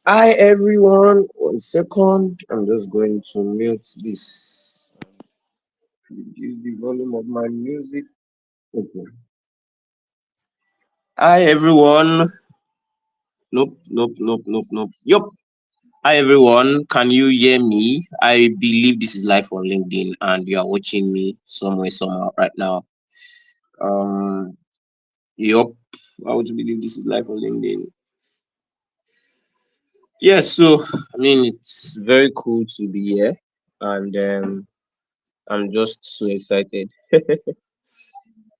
Hi everyone, 1 second. I'm just going to mute this. Reduce the volume of my music. Okay. Hi everyone. Nope, nope, nope, nope, nope. Yup. Hi everyone. Can you hear me? I believe this is live on LinkedIn and you are watching me somewhere, somehow right now. Um, yup. I would believe this is live on LinkedIn. Yeah, so it's very cool to be here and I'm just so excited.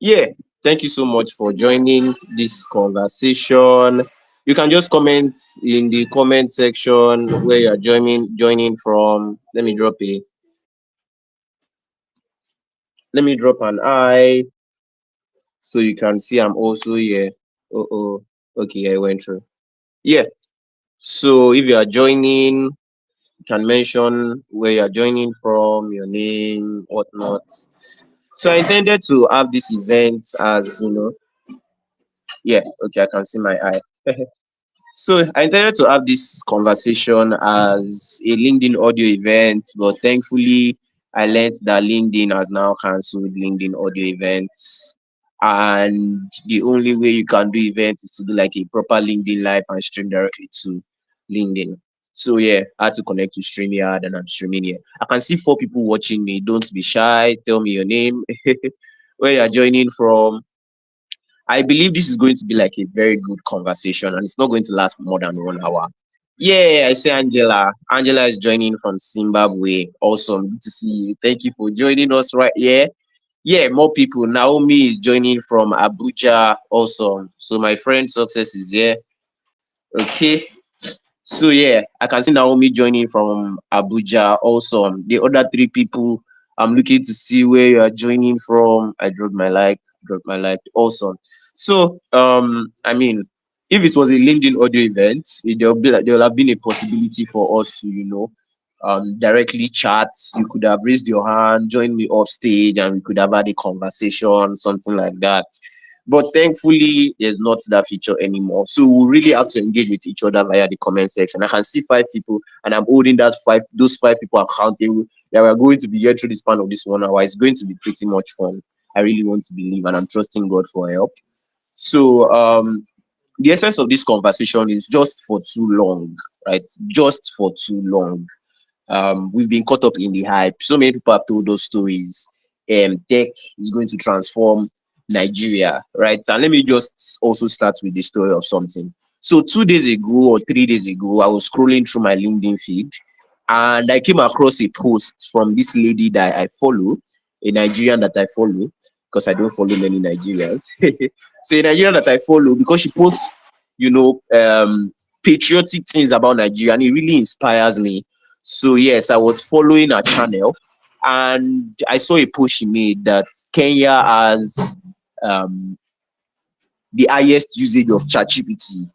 Yeah, thank you so much for joining this conversation. You can just comment in the comment section where you are joining from. Let me drop an I so you can see I'm also here. Oh, okay, I went through. Yeah. So if you are joining, you can mention where you are joining from, your name, whatnot. So I intended to have this event as yeah, okay, I can see my eye. So I intended to have this conversation as a LinkedIn audio event, but thankfully I learned that LinkedIn has now cancelled LinkedIn audio events. And the only way you can do events is to do like a proper LinkedIn live and stream directly to LinkedIn. So yeah, I had to connect to StreamYard and I'm streaming here. I can see 4 people watching me. Don't be shy. Tell me your name, where you're joining from. I believe this is going to be like a very good conversation and it's not going to last more than 1 hour. Yeah, I say Angela. Angela is joining from Zimbabwe. Awesome. Good to see you. Thank you for joining us right here. Yeah, more people. Naomi is joining from Abuja. Awesome. So my friend Success is here. Okay. So yeah, I can see Naomi joining from Abuja. Awesome. The other 3 people, I'm looking to see where you are joining from. I dropped my like, dropped my like. Awesome. So if it was a LinkedIn audio event, there'll have been a possibility for us to, directly chat. You could have raised your hand, joined me off stage, and we could have had a conversation, something like that. But thankfully, there's not that feature anymore. So we really have to engage with each other via the comment section. I can see 5 people, and I'm holding those 5 people accountable. That we're going to be here through the span of this 1 hour. It's going to be pretty much fun. I really want to believe, and I'm trusting God for help. So the essence of this conversation is just for too long, right? Just for too long. We've been caught up in the hype. So many people have told those stories. Tech is going to transform Nigeria, right? And let me just also start with the story of something. So 2 days ago or 3 days ago, I was scrolling through my LinkedIn feed and I came across a post from this lady that I follow, a Nigerian that I follow, because I don't follow many Nigerians. So a Nigerian that I follow because she posts, patriotic things about Nigeria and it really inspires me. So yes, I was following her channel and I saw a post she made that Kenya has um, the highest usage of ChatGPT.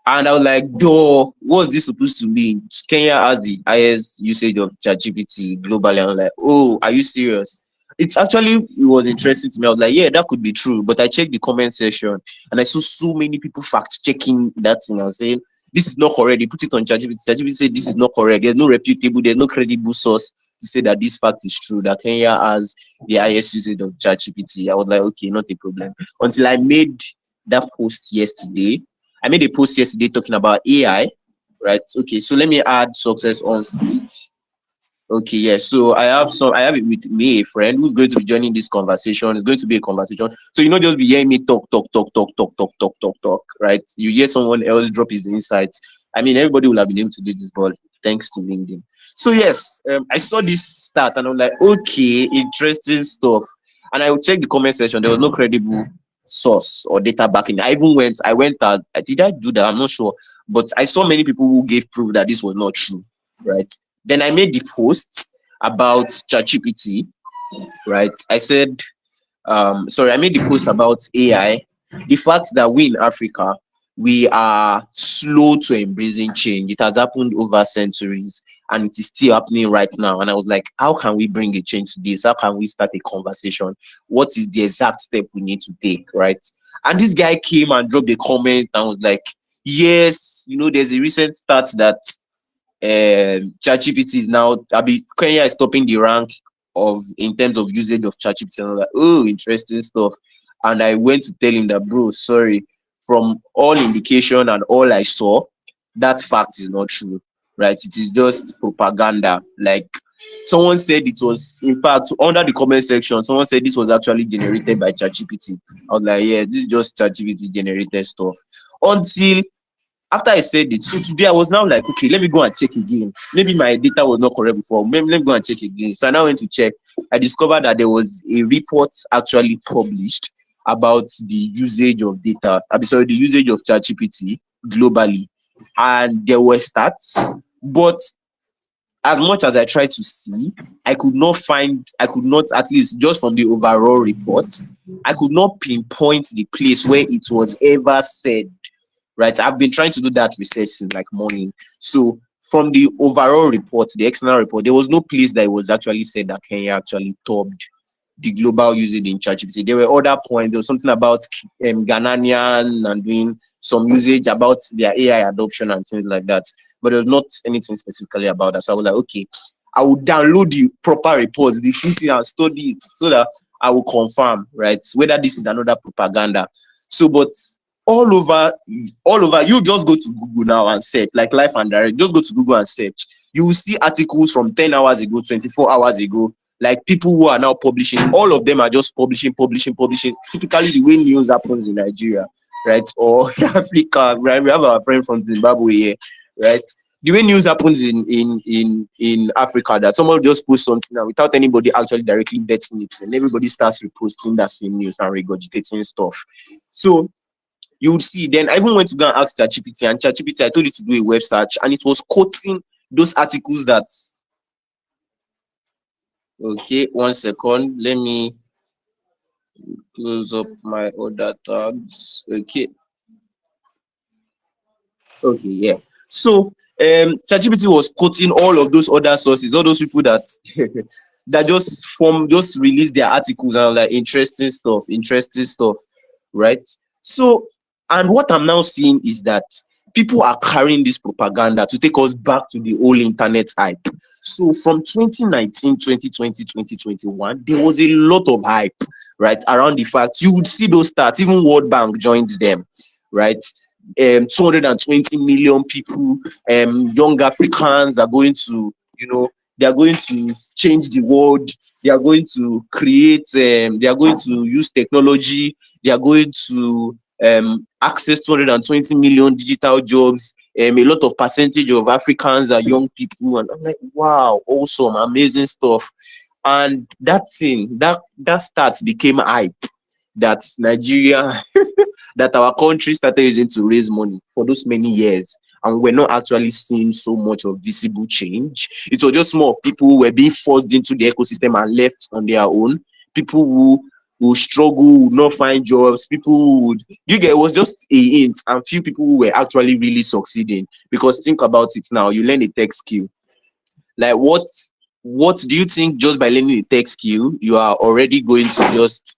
And I was like, duh, what's this supposed to mean? Kenya has the highest usage of ChatGPT globally. I'm like, oh, are you serious? It was interesting to me. I was like, yeah, that could be true. But I checked the comment section and I saw so many people fact checking that thing and saying, this is not correct. They put it on ChatGPT. ChatGPT said this is not correct. There's no reputable, there's no credible source to say that this fact is true, that Kenya has the highest usage of ChatGPT. I was like, okay, not a problem. Until I made that post yesterday. I made a post yesterday talking about AI, right? Okay, so let me add Success on stage. Okay, yeah. So I have it with me, a friend who's going to be joining this conversation. It's going to be a conversation. So you know, just be hearing me talk, right? You hear someone else drop his insights. Everybody will have been able to do this, but thanks to LinkedIn. So yes, I saw this start and I'm like, okay, interesting stuff. And I will check the comment section. There was no credible source or data backing. I went out. Did I do that? I'm not sure, but I saw many people who gave proof that this was not true, right? Then I made the post about ChatGPT, right? I made the post about AI. The fact that we in Africa, we are slow to embracing change. It has happened over centuries and it is still happening right now. And I was like, how can we bring a change to this? How can we start a conversation? What is the exact step we need to take, right? And this guy came and dropped a comment and was like, Yes, there's a recent stat that ChatGPT is now, Kenya is topping the rank of in terms of usage of ChatGPT. And I'm like, oh, interesting stuff. And I went to tell him that, bro, sorry, from all indication and all I saw, that fact is not true, right? It is just propaganda. Like someone said it was, in fact, under the comment section, someone said this was actually generated by ChatGPT. I was like, yeah, this is just ChatGPT generated stuff. Until after I said it, so today I was now like, okay, let me go and check again. Maybe my data was not correct before. Maybe let me go and check again. So I now went to check. I discovered that there was a report actually published about the usage of data. Sorry, the usage of ChatGPT globally, and there were stats, but as much as I tried to see, I could not find, I could not, at least just from the overall report, I could not pinpoint the place where it was ever said, right? I've been trying to do that research since like morning. So from the overall report, the external report, there was no place that it was actually said that Kenya actually topped the global usage in ChatGPT. There were other points. There was something about Ghanaian and doing some usage about their AI adoption and things like that. But there was not anything specifically about that. So I was like, okay, I will download the proper reports, the full thing, and study it so that I will confirm, right, whether this is another propaganda. So, but all over, you just go to Google now and search, like Life and Direct. Just go to Google and search. You will see articles from 10 hours ago, 24 hours ago, like people who are now publishing. All of them are just publishing. Typically, the way news happens in Nigeria, right, or Africa, right? We have our friend from Zimbabwe here, right? The way news happens in Africa, that someone just posts something and without anybody actually directly vetting it, and everybody starts reposting that same news and regurgitating stuff. So you would see. Then I even went to go and ask ChatGPT, and ChatGPT, I told it to do a web search, and it was quoting those articles that. Okay, 1 second. Let me close up my other tabs. Okay, yeah. So ChatGPT was quoting all of those other sources, all those people that that just release their articles and like interesting stuff, right? So, and what I'm now seeing is that people are carrying this propaganda to take us back to the old internet hype. So from 2019, 2020, 2021, there was a lot of hype, right, around the fact you would see those stats. Even World Bank joined them, right? 220 million people, young Africans are going to, they are going to change the world. They are going to create, they are going to use technology. They are going to access 220 million digital jobs. A lot of percentage of Africans are young people. And I'm like, wow, awesome, amazing stuff. And that thing, that stats became hype, that Nigeria, that our country started using to raise money for those many years. And we're not actually seeing so much of visible change. It was just more people who were being forced into the ecosystem and left on their own. People who struggle, would not find jobs, people who would, it was just a hint, and few people who were actually really succeeding. Because think about it now, you learn a tech skill. Like what do you think, just by learning a tech skill, you are already going to just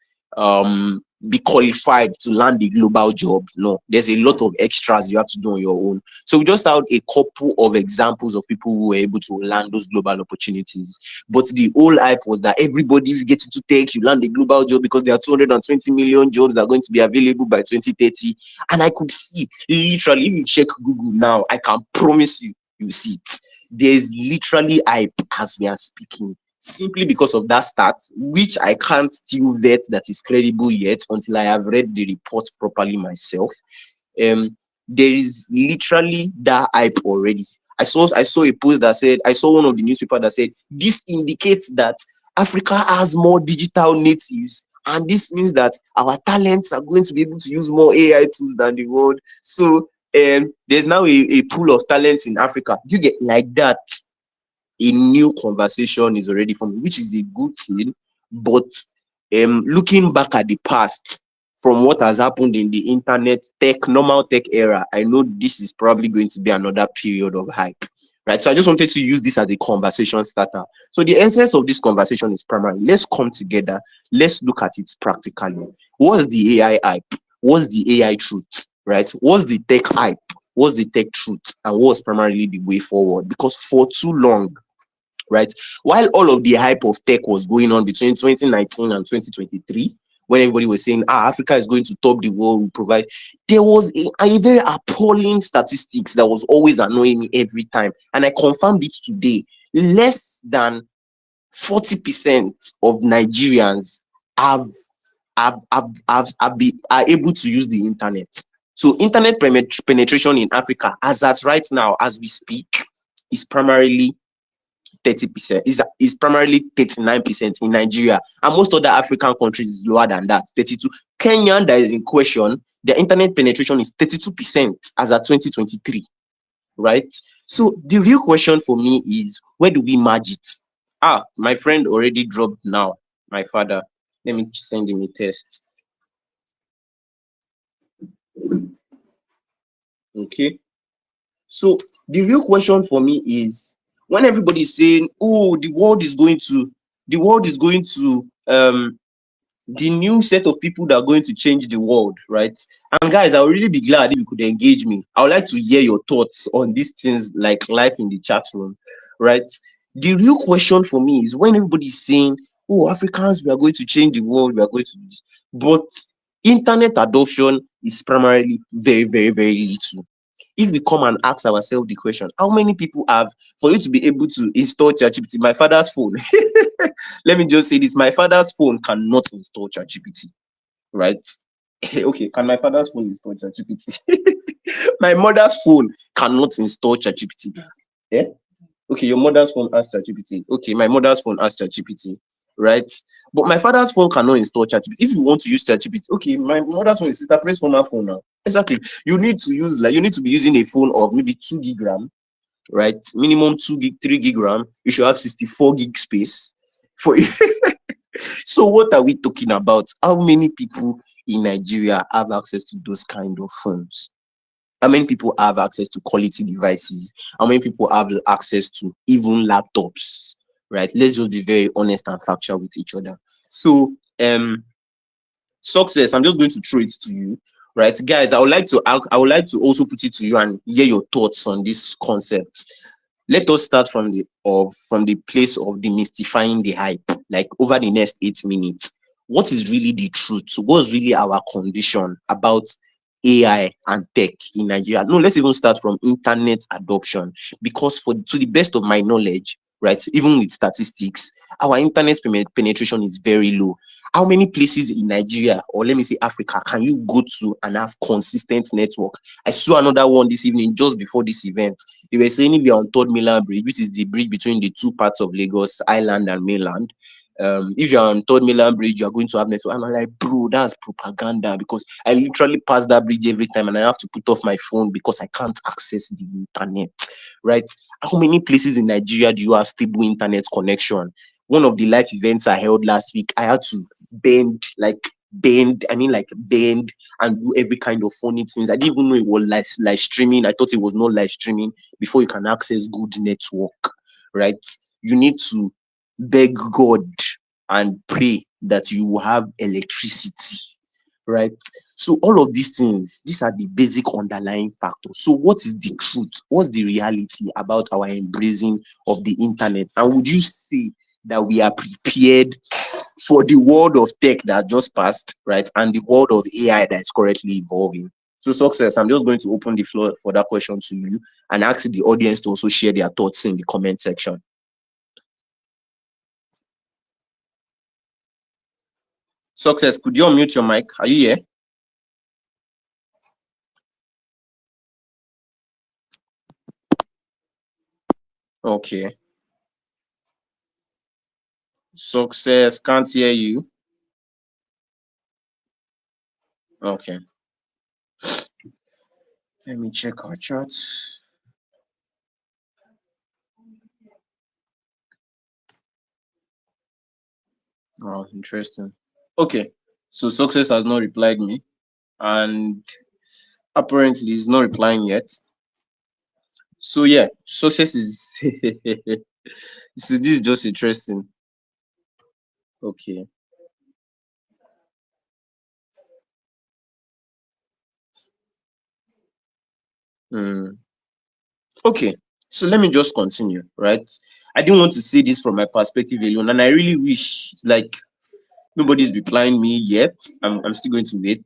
be qualified to land a global job? No, there's a lot of extras you have to do on your own. So we just had a couple of examples of people who were able to land those global opportunities. But the whole hype was that everybody, if you get into tech, you land a global job because there are 220 million jobs that are going to be available by 2030. And I could see, literally, if you check Google now, I can promise you see it. There's literally hype as we are speaking, simply because of that stat, which I can't still vet that is credible yet until I have read the report properly myself. There is literally that hype already. I saw a post that said, I saw one of the newspaper that said, this indicates that Africa has more digital natives, and this means that our talents are going to be able to use more AI tools than the world. So there's now a pool of talents in Africa. You get like that, a new conversation is already formed, which is a good thing. But looking back at the past, from what has happened in the internet tech, normal tech era, I know this is probably going to be another period of hype, right? So I just wanted to use this as a conversation starter. So the essence of this conversation is primarily, let's come together, let's look at it practically. What's the AI hype? What's the AI truth, right? What's the tech hype? what's the tech truth and what's primarily the way forward. Because for too long, right, while all of the hype of tech was going on between 2019 and 2023, when everybody was saying, Africa is going to top the world, we provide, there was a very appalling statistics that was always annoying me every time. And I confirmed it today. Less than 40% of Nigerians have are able to use the internet. So internet penetration in Africa, as at right now, as we speak, is primarily 30%, is primarily 39% in Nigeria, and most other African countries is lower than that, 32. Kenya, that is in question, their internet penetration is 32% as at 2023, right? So the real question for me is, where do we merge it? My friend already dropped now, my father. Let me send him a test. Okay. So the real question for me is, when everybody is saying, oh, the world is going to, the new set of people that are going to change the world, right? And guys, I would really be glad if you could engage me. I would like to hear your thoughts on these things, like life in the chat room, right? The real question for me is, when everybody is saying, oh, Africans, we are going to change the world, we are going to do this, but internet adoption is primarily very, very, very little. If we come and ask ourselves the question, how many people have, for you to be able to install ChatGPT, my father's phone, let me just say this, my father's phone cannot install ChatGPT, right? Okay, can my father's phone install ChatGPT? My mother's phone cannot install ChatGPT. Yeah? Okay, your mother's phone has ChatGPT. Okay, my mother's phone has ChatGPT, right? But my father's phone cannot install ChatGPT. If you want to use ChatGPT, okay, my mother's phone is sister, press for my phone now. Exactly. You need to use, like, you need to be using a phone of maybe 2 gig RAM, right? Minimum 2 gig, 3 gig RAM. You should have 64 gig space for it. So what are we talking about? How many people in Nigeria have access to those kind of phones? How many people have access to quality devices? How many people have access to even laptops? Right? Let's just be very honest and factual with each other. So, success, I'm just going to throw it to you, right, guys? I would like to also put it to you and hear your thoughts on this concept. Let us start from the place of demystifying the hype. Like, over the next 8 minutes, what is really the truth? So what's really our condition about AI and tech in Nigeria? No, let's even start from internet adoption, because to the best of my knowledge, right, even with statistics, our internet penetration is very low. How many places in Nigeria, or let me say Africa, can you go to and have consistent network? I saw another one this evening, just before this event. They were saying, if you're on Third Mainland Bridge, which is the bridge between the two parts of Lagos, island and mainland, if you're on Third Mainland Bridge, you're going to have network. And I'm like, bro, that's propaganda, because I literally pass that bridge every time and I have to put off my phone because I can't access the internet, right? How many places in Nigeria do you have stable internet connection? One of the live events I held last week, I had to bend and do every kind of funny things. I didn't even know it was live streaming. I thought it was not live streaming before you can access good network, right? You need to beg God and pray that you will have electricity, right? So all of these things, these are the basic underlying factors. So what is the truth? What's the reality about our embracing of the internet? And would you say that we are prepared for the world of tech that just passed, right, and the world of AI that is currently evolving? So, success, I'm just going to open the floor for that question to you and ask the audience to also share their thoughts in the comment section. Success, could you unmute your mic? Are you here? Okay. Success, can't hear you. Okay. Let me check our charts. Oh, interesting. Okay. So success has not replied me, and apparently he's not replying yet. So yeah, success is this is just interesting. Okay. Mm. Okay, so let me just continue, right? I didn't want to say this from my perspective alone, and I really wish, like, nobody's replying me yet. I'm still going to wait.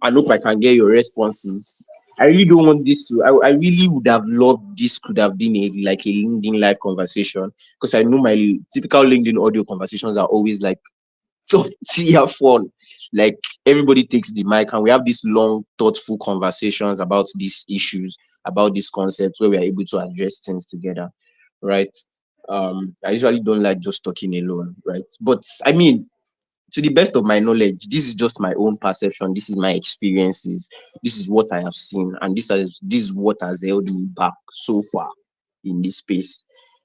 I hope I can get your responses. I really don't want this to. I really would have loved this could have been a like a LinkedIn live conversation, because I know my typical LinkedIn audio conversations are always like so tier fun. Like everybody takes the mic and we have these long, thoughtful conversations about these issues, about these concepts where we are able to address things together, right? I usually don't like just talking alone, right? But I mean, to the best of my knowledge, this is just my own perception. This is my experiences. This is what I have seen, and this is what has held me back so far in this space.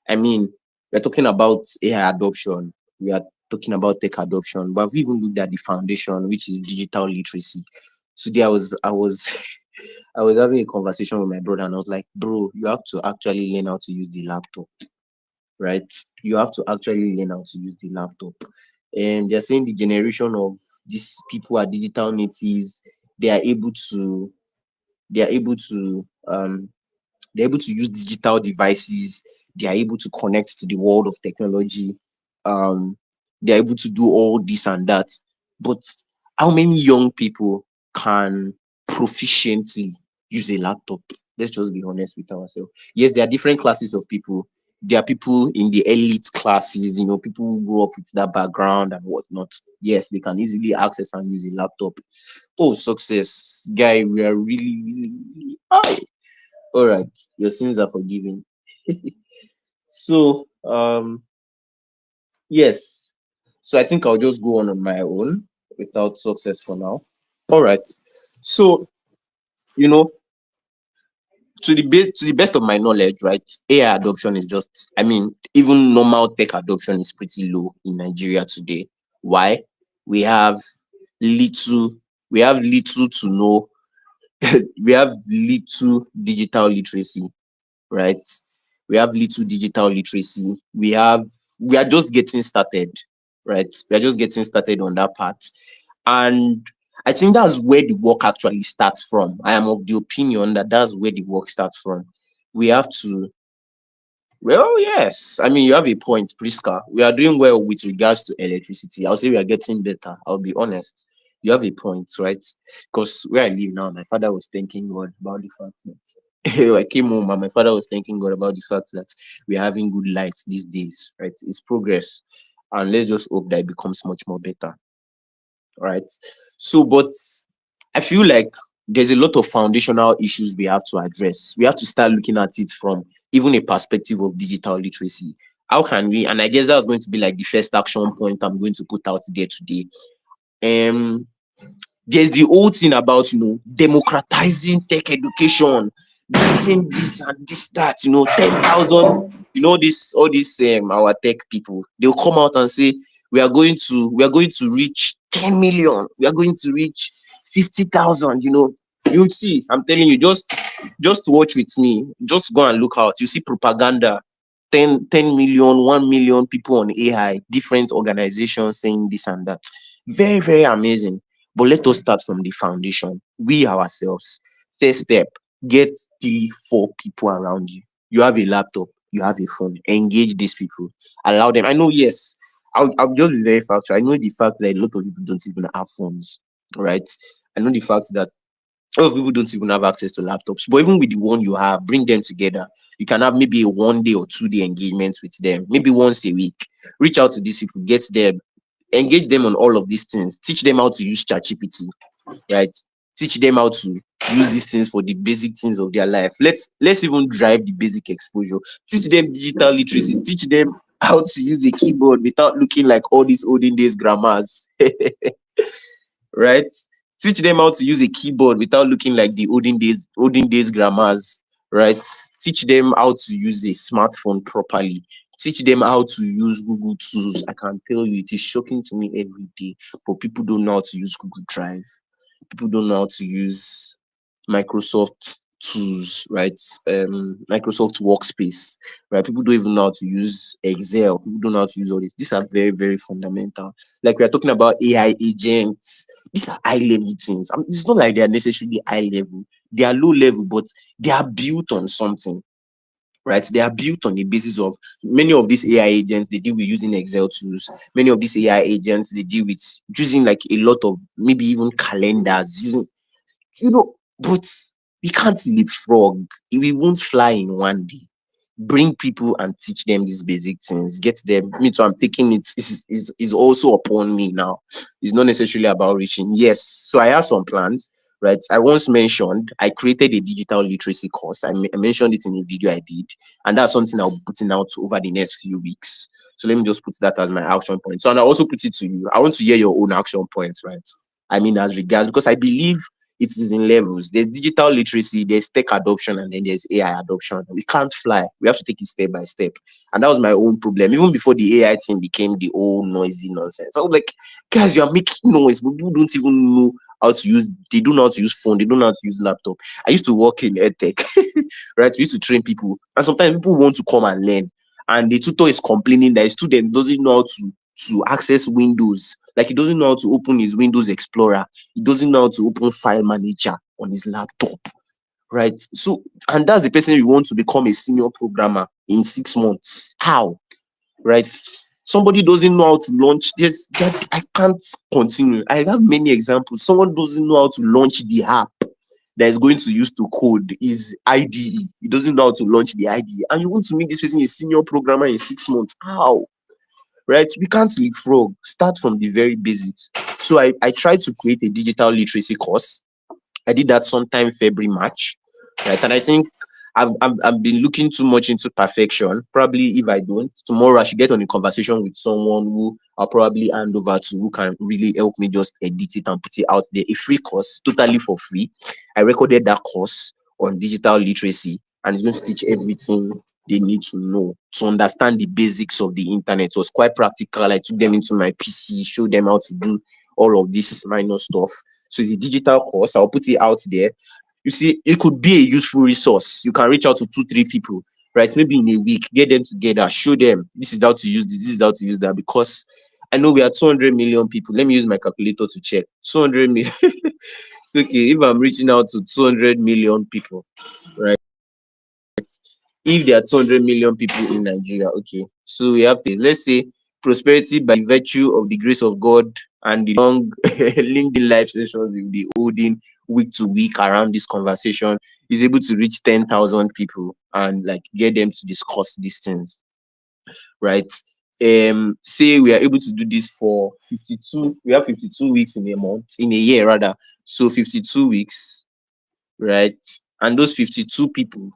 I mean, we're talking about AI adoption. We are talking about tech adoption, but we've even looked at the foundation, which is digital literacy. Today, I was I was having a conversation with my brother, and I was like, "Bro, you have to actually learn how to use the laptop, right? You have to actually learn how to use the laptop." And they're saying the generation of these people are digital natives. They are able to they are able to they're able to use digital devices. They are able to connect to the world of technology. Um, they're able to do all this and that. But how many young people can proficiently use a laptop? Let's just be honest with ourselves. Yes, there are different classes of people. There are people in the elite classes, people who grow up with that background and whatnot. Yes, they can easily access and use a laptop. Oh, success, guy, we are really, really, really high. All right, your sins are forgiven. So, yes. So I think I'll just go on my own without success for now. All right. So, you know, to the best of my knowledge, right, AI adoption is just, I mean, even normal tech adoption is pretty low in Nigeria today. Why? We have little, we have little to no, we have little digital literacy, right? We have little digital literacy. We are just getting started, right? We are just getting started on that part. And I think that's where the work actually starts from. I am of the opinion that that's where the work starts from. We have to, well, yes. I mean, you have a point, Priska. We are doing well with regards to electricity. I'll say we are getting better. I'll be honest. You have a point, right? Because where I live now, my father was thanking God about the fact that I came home and my father was thanking God about the fact that we're having good lights these days, right? It's progress. And let's just hope that it becomes much more better, right? So, but I feel like there's a lot of foundational issues we have to address. We have to start looking at it from even a perspective of digital literacy. How can we? And I guess that's going to be like the first action point I'm going to put out there today. Um, there's the whole thing about democratizing tech education, getting this and this that 10,000. This all these our tech people, they'll come out and say we are going to reach 10 million, we are going to reach 50,000. You'll see, I'm telling you, just watch with me, just go and look out, you see propaganda, 10 million, 1 million people on AI, different organizations saying this and that. Very, very amazing. But let us start from the foundation. We ourselves. First step, get 3, 4 people around you. You have a laptop, you have a phone. Engage these people. Allow them. I know, yes. I'll just be very factual. I know the fact that a lot of people don't even have phones, right? I know the fact that a lot of people don't even have access to laptops. But even with the one you have, bring them together. You can have maybe a 1 day or 2 day engagement with them, maybe once a week. Reach out to these people, get them, engage them on all of these things. Teach them how to use ChatGPT, right? Teach them how to use these things for the basic things of their life. Let's even drive the basic exposure. Teach them digital literacy. Teach them how to use a keyboard without looking like all these olden days grammars, right? Teach them how to use a keyboard without looking like the olden days grammars, right? Teach them how to use a smartphone properly. Teach them how to use Google tools. I can tell you, it is shocking to me every day, but people don't know how to use Google Drive. People don't know how to use Microsoft tools, right? Microsoft Workspace, right? People don't even know how to use Excel. People don't know how to use all this. These are very, very fundamental. Like we are talking about AI agents. These are high level things. It's not like they are necessarily high level. They are low level, but they are built on something, right? They are built on the basis of many of these AI agents, they deal with using Excel tools. Many of these AI agents, they deal with using like a lot of maybe even calendars, using, but we can't leapfrog. We won't fly in one day. Bring people and teach them these basic things. Get them. Me too. I'm taking it. Is also upon me now. It's not necessarily about reaching. Yes. So I have some plans. Right. I once mentioned I created a digital literacy course. I mentioned it in a video I did, and that's something I'll be putting out over the next few weeks. So let me just put that as my action point. So and I also put it to you. I want to hear your own action points, right? I mean, as regards, because I believe it is in levels. There's digital literacy, there's tech adoption, and then there's AI adoption. We can't fly. We have to take it step by step. And that was my own problem. Even before the AI thing became the old noisy nonsense. I was like, guys, you are making noise, but people don't even know how to use, they don't know how to use phone, they don't know how to use laptop. I used to work in edtech, right? We used to train people. And sometimes people want to come and learn. And the tutor is complaining that a student doesn't know how to access Windows. Like he doesn't know how to open his Windows Explorer. He doesn't know how to open File Manager on his laptop, right? So, and that's the person you want to become a senior programmer in 6 months. How, right? Somebody doesn't know how to launch this. That I can't continue. I have many examples. Someone doesn't know how to launch the app that is going to use to code is IDE. He doesn't know how to launch the IDE, and you want to make this person a senior programmer in 6 months. How? Right? We can't leapfrog. Start from the very basics. So I tried to create a digital literacy course. I did that sometime February, March, right? And I think I've been looking too much into perfection. Probably if I don't, tomorrow I should get on a conversation with someone who I'll probably hand over to, who can really help me just edit it and put it out there. A free course, totally for free. I recorded that course on digital literacy, and it's going to teach everything they need to know to understand the basics of the internet. It was quite practical. I took them into my PC, showed them how to do all of this minor stuff. So it's a digital course. I'll put it out there. You see, it could be a useful resource. You can reach out to 2, 3 people, right? Maybe in a week, get them together, show them this is how to use this is how to use that. Because I know we are 200 million people. Let me use my calculator to check. 200 million. Okay, if I'm reaching out to 200 million people, right? If there are 200 million people in Nigeria, okay, so we have to, let's say, prosperity by virtue of the grace of God and the long LinkedIn live sessions we'll be holding week to week around this conversation is able to reach 10,000 people and like get them to discuss these things, right? Say we are able to do this for 52, we have 52 weeks in a month, in a year rather. So 52 weeks, right? And those 52 people,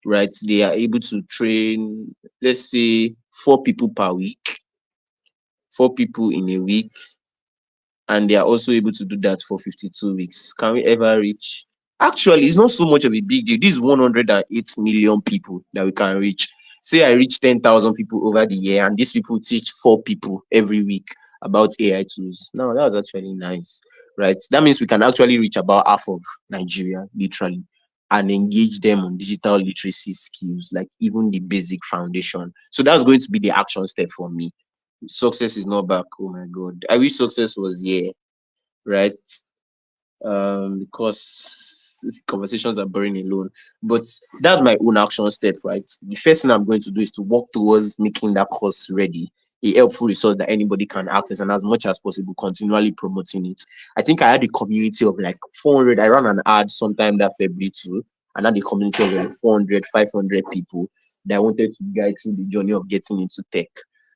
right, they are able to train, let's say, 4 people per week, 4 people in a week, and they are also able to do that for 52 weeks. Can we ever reach? Actually, it's not so much of a big deal. This is 108 million people that we can reach. Say I reach 10,000 people over the year, and these people teach 4 people every week about AI tools. No, that was actually nice, right? That means we can actually reach about half of Nigeria, literally, and engage them on digital literacy skills, like even the basic foundation. So that's going to be the action step for me. Success is not back. Oh my god. I wish success was here, right? Because conversations are boring alone. But that's my own action step, right? The first thing I'm going to do is to work towards making that course ready, a helpful resource that anybody can access, and as much as possible, continually promoting it. I think I had a community of like 400. I ran an ad sometime that February too, and had a community of like 400, 500 people that I wanted to guide through the journey of getting into tech.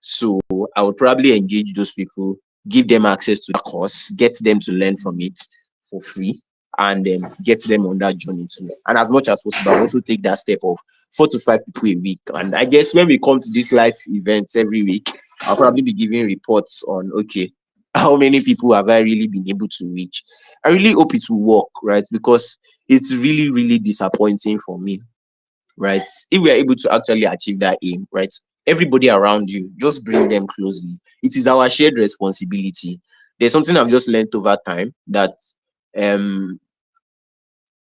So I would probably engage those people, give them access to the course, get them to learn from it for free, and get them on that journey too. And as much as possible, I also take that step of 4 to 5 people a week. And I guess when we come to these live events every week, I'll probably be giving reports on, okay, how many people have I really been able to reach? I really hope it will work, right? Because it's really, really disappointing for me, right? If we are able to actually achieve that aim, right? Everybody around you, just bring them closely. It is our shared responsibility. There's something I've just learned over time that um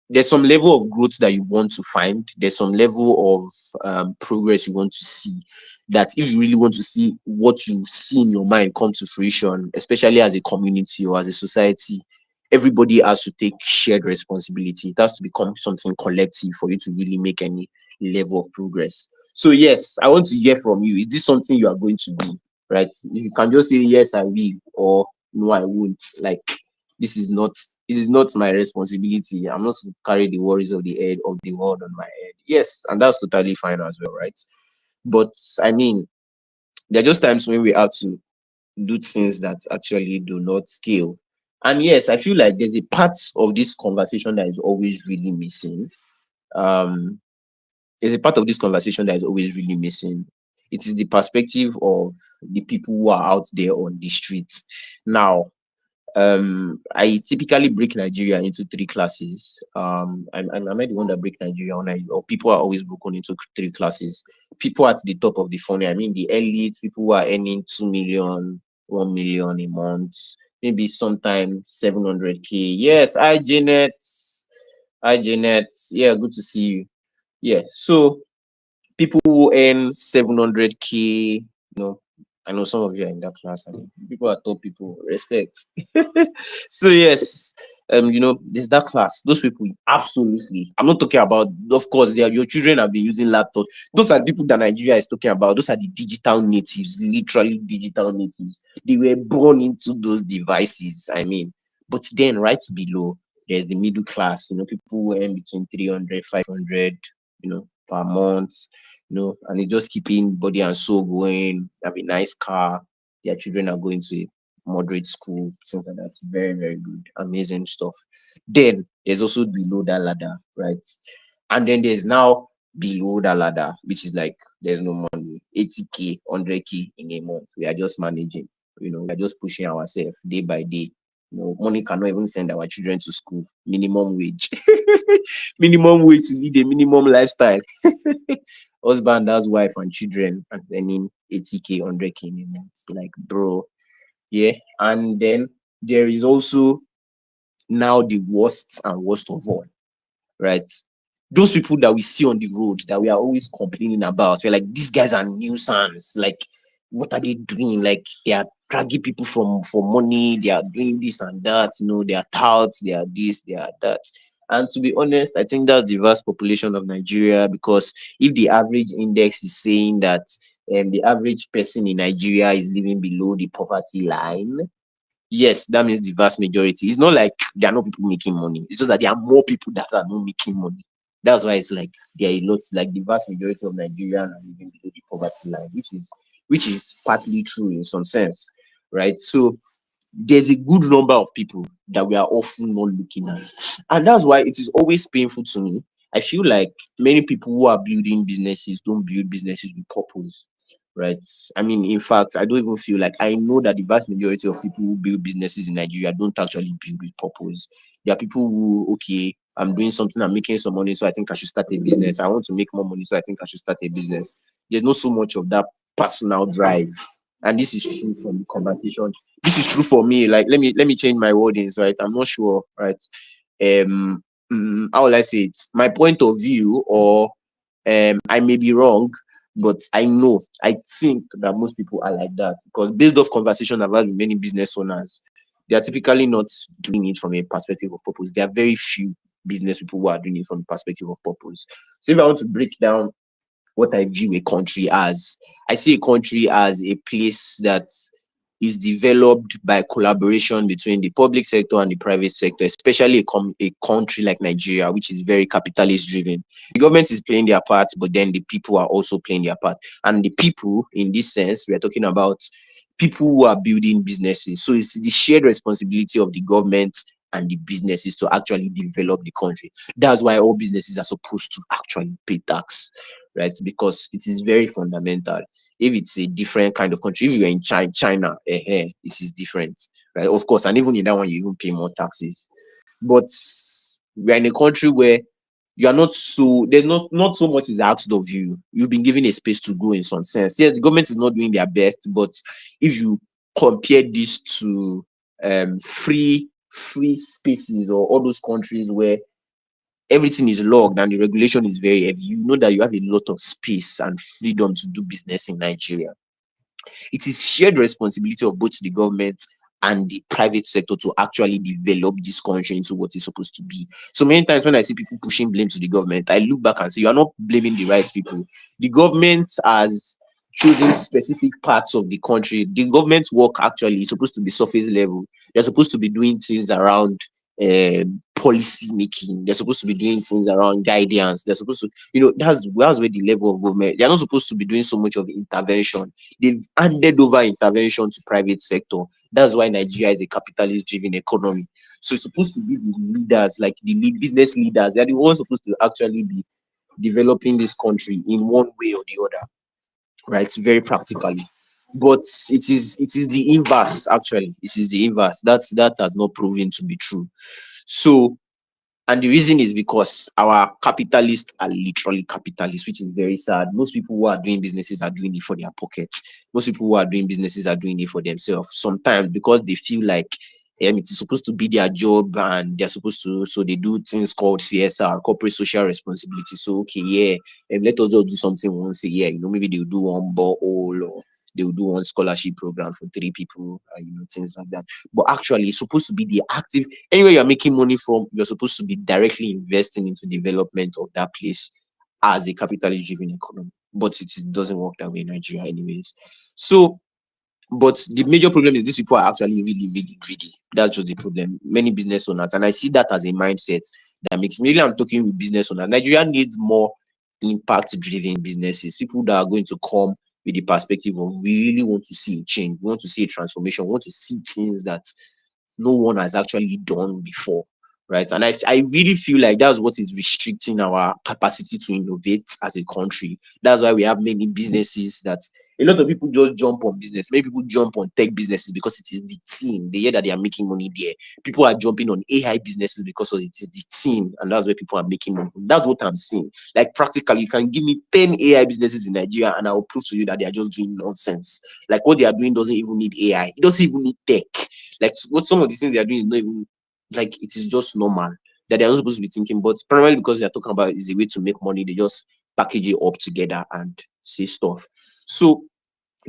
there's some level of growth that you want to find. There's some level of progress you want to see. That if you really want to see what you see in your mind come to fruition, especially as a community or as a society, everybody has to take shared responsibility. It has to become something collective for you to really make any level of progress. So yes, I want to hear from you. Is this something you are going to do? Right? You can just say yes, I will, or no, I won't. Like, this is not it is not my responsibility. I'm not to carry the worries of the world on my head. Yes, and that's totally fine as well, right? But I mean, there are just times when we have to do things that actually do not scale. And yes, I feel like there's a part of this conversation that is always really missing. Um, there's a part of this conversation that is always really missing. It is the perspective of the people who are out there on the streets. Now, I typically break Nigeria into three classes. Am I the one that break Nigeria, or people are always broken into three classes? People at the top of the funnel, I mean the elites, people who are earning 2 million, 1 million a month, maybe sometimes 700K. Yes, hi Janet. Hi Janet. Yeah, good to see you. Yeah, so people who earn 700K, I know some of you are in that class. I mean, people are top people, respect. So yes, there's that class. Those people, absolutely. I'm not talking about, of course, they are your children have been using laptops. Those are the people that Nigeria is talking about. Those are the digital natives, literally digital natives. They were born into those devices. I mean, but then right below, there's the middle class. People who earn between 300, 500, per month, and they just keeping body and soul going, have a nice car, their children are going to a moderate school, things like that. Very, very good, amazing stuff. Then there's also below that ladder, right? And then there's now below that ladder, which is like there's no money, 80K, 100K in a month. We are just managing, we are just pushing ourselves day by day. Money cannot even send our children to school. Minimum wage. Minimum wage to lead a minimum lifestyle. Husband has wife and children and earning 80K, 100K in a month. Like, bro, yeah. And then there is also now the worst and worst of all, right? Those people that we see on the road that we are always complaining about. We're like, these guys are nuisance. Like, what are they doing? Like, they are dragging people from for money. They are doing this and that. They are touts. They are this. They are that. And to be honest, I think that's the vast population of Nigeria, because if the average index is saying that the average person in Nigeria is living below the poverty line, yes, that means the vast majority. It's not like there are no people making money. It's just that there are more people that are not making money. That's why it's like there are a lot, like the vast majority of Nigerians are living below the poverty line, which is partly true in some sense, right? So there's a good number of people that we are often not looking at. And that's why it is always painful to me. I feel like many people who are building businesses don't build businesses with purpose, right? I mean, in fact, I don't even feel like I know that the vast majority of people who build businesses in Nigeria don't actually build with purpose. There are people who, okay, I'm doing something, I'm making some money, so I think I should start a business. I want to make more money, so I think I should start a business. There's not so much of that personal drive. And this is true from the conversation. This is true for me. Like, let me change my wordings, right? I'm not sure, right? How will I say it? My point of view, or I may be wrong, but I think that most people are like that, because based off conversation I've had with many business owners, they are typically not doing it from a perspective of purpose. There are very few business people who are doing it from a perspective of purpose. So if I want to break down what I view a country as, I see a country as a place that is developed by collaboration between the public sector and the private sector, especially a country like Nigeria, which is very capitalist driven. The government is playing their part, but then the people are also playing their part. And the people, in this sense, we are talking about people who are building businesses. So it's the shared responsibility of the government and the businesses to actually develop the country. That's why all businesses are supposed to actually pay tax, right? Because it is very fundamental. If it's a different kind of country, if you're in China, this is different, right? Of course, and even in that one, you even pay more taxes. But we're in a country where you are not so much is asked of you. You've been given a space to grow in some sense. Yes, the government is not doing their best, but if you compare this to free spaces, or all those countries where everything is logged and the regulation is very heavy, you know that you have a lot of space and freedom to do business in Nigeria. It is shared responsibility of both the government and the private sector to actually develop this country into what it's supposed to be. So many times when I see people pushing blame to the government, I look back and say, you are not blaming the right people. The government has choosing specific parts of the country. The government's work actually is supposed to be surface level. They're supposed to be doing things around policy making. They're supposed to be doing things around guidance. They're supposed to, that's where the level of government. They're not supposed to be doing so much of intervention. They've handed over intervention to private sector. That's why Nigeria is a capitalist-driven economy. So it's supposed to be the leaders, like business leaders. They're the ones supposed to actually be developing this country in one way or the other, right? Very practically. But it is the inverse, actually. It is the inverse. That has not proven to be true. So, and the reason is because our capitalists are literally capitalists, which is very sad. Most people who are doing businesses are doing it for their pockets. Most people who are doing businesses are doing it for themselves. Sometimes because they feel like it's supposed to be their job and they're supposed to, so they do things called CSR, corporate social responsibility. So, okay, yeah, let us just do something once a year. Maybe they'll do one borehole or they'll do one scholarship program for 3 people, things like that. But actually, it's supposed to be the active. Anywhere you're making money from, you're supposed to be directly investing into development of that place as a capitalist driven economy. But it doesn't work that way in Nigeria, anyways. So, but the major problem is these people are actually really, really greedy. That's just the problem. Many business owners, and I see that as a mindset that makes me. Really, I'm talking with business owners. Nigeria needs more impact-driven businesses. People that are going to come with the perspective of we really want to see a change, we want to see a transformation, we want to see things that no one has actually done before, right? And I really feel like that's what is restricting our capacity to innovate as a country. That's why we have many businesses that a lot of people just jump on business. Many people jump on tech businesses because it is the team. They hear that they are making money there. People are jumping on AI businesses because it is the team, and that's where people are making money. That's what I'm seeing. Like practically, you can give me 10 AI businesses in Nigeria, and I will prove to you that they are just doing nonsense. Like what they are doing doesn't even need AI. It doesn't even need tech. Like what some of these things they are doing is not even like it is just normal that they're not supposed to be thinking, but primarily because they're talking about is a way to make money, they just package it up together and say stuff. So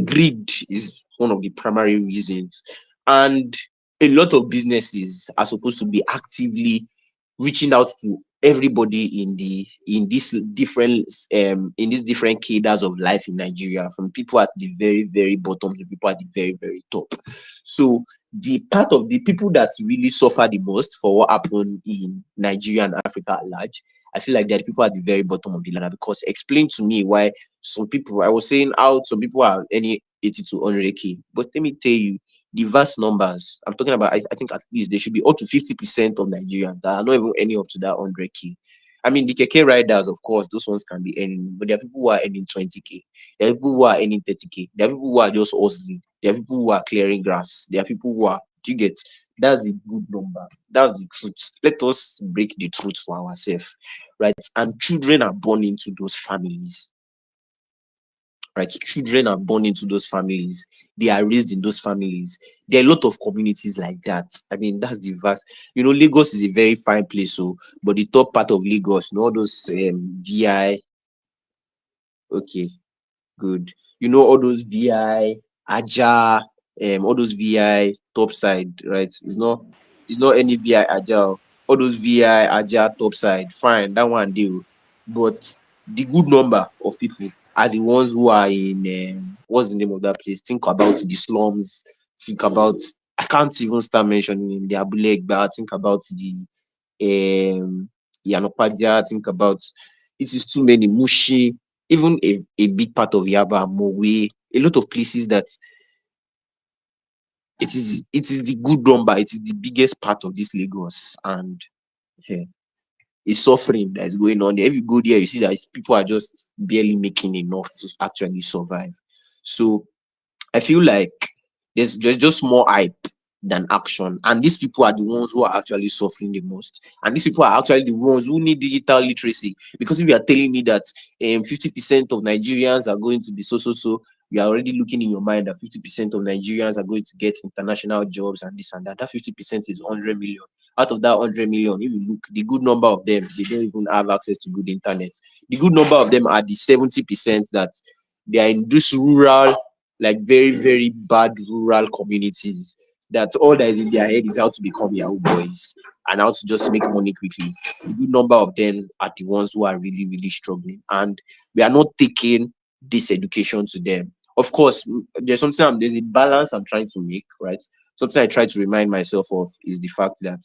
greed is one of the primary reasons. And a lot of businesses are supposed to be actively reaching out to everybody in these different cadres of life in Nigeria, from people at the very, very bottom to people at the very, very top. So the part of the people that really suffer the most for what happened in Nigeria and Africa at large, I feel like there are people at the very bottom of the ladder. Because explain to me why some people, I was saying how some people are earning 80 to 100K, but let me tell you, the vast numbers I'm talking about, I think at least there should be up to 50% of Nigerians that are not even earning up to that 100K. I mean, the keke riders, of course, those ones can be earning, but there are people who are earning 20K. There are people who are earning 30K. There are people who are just hustling. There are people who are clearing grass. There are people who are, do you get? That's the good number. That's the truth. Let us break the truth for ourselves, right? And children are born into those families, right? Children are born into those families. They are raised in those families. There are a lot of communities like that. I mean, that's the vast. Lagos is a very fine place, so but the top part of Lagos, all those VI. Okay, good. All those VI, Aja, all those VI top side, right? It's not any VI Aja. All those VI Aja top side, fine, that one deal. But the good number of people are the ones who are in what's the name of that place? Think about the slums. Think about, I can't even start mentioning the Abule Egba. Think about the Yanopadia. Think about, it is too many. Mushi, even a big part of Yaba, Mowe, a lot of places that it is the good number. It is the biggest part of this Lagos, and a suffering that is going on there. If you go there, you see that people are just barely making enough to actually survive. So I feel like there's just more hype than action. And these people are the ones who are actually suffering the most. And these people are actually the ones who need digital literacy. Because if you are telling me that 50% of Nigerians are going to be so, you are already looking in your mind that 50% of Nigerians are going to get international jobs and this and that. That 50% is 100 million. Out of that 100 million, if you look, the good number of them, they don't even have access to good internet. The good number of them are the 70% that they are in this rural, like very, very bad rural communities that all that is in their head is how to become Yahoo boys and how to just make money quickly. A good number of them are the ones who are really, really struggling. And we are not taking this education to them. Of course, there's a balance I'm trying to make, right? Something I try to remind myself of is the fact that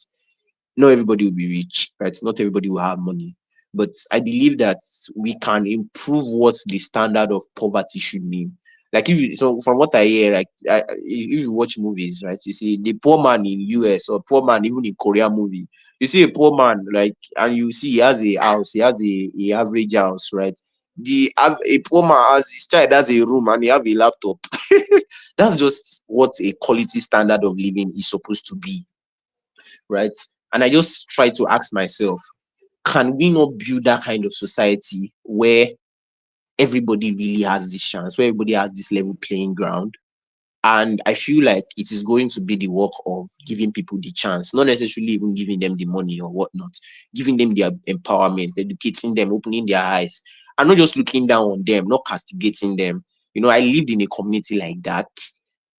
not everybody will be rich, right? Not everybody will have money. But I believe that we can improve what the standard of poverty should mean. Like if you, so from what I hear, like if you watch movies, right, you see the poor man in US or poor man even in Korean movie, you see a poor man like, and you see he has a house, he has a average house, right? A poor man has his child has a room and he have a laptop. That's just what a quality standard of living is supposed to be, right? And I just try to ask myself, can we not build that kind of society where everybody really has this chance, where everybody has this level playing ground? And I feel like it is going to be the work of giving people the chance, not necessarily even giving them the money or whatnot, giving them their empowerment, educating them, opening their eyes, and not just looking down on them, not castigating them. I lived in a community like that.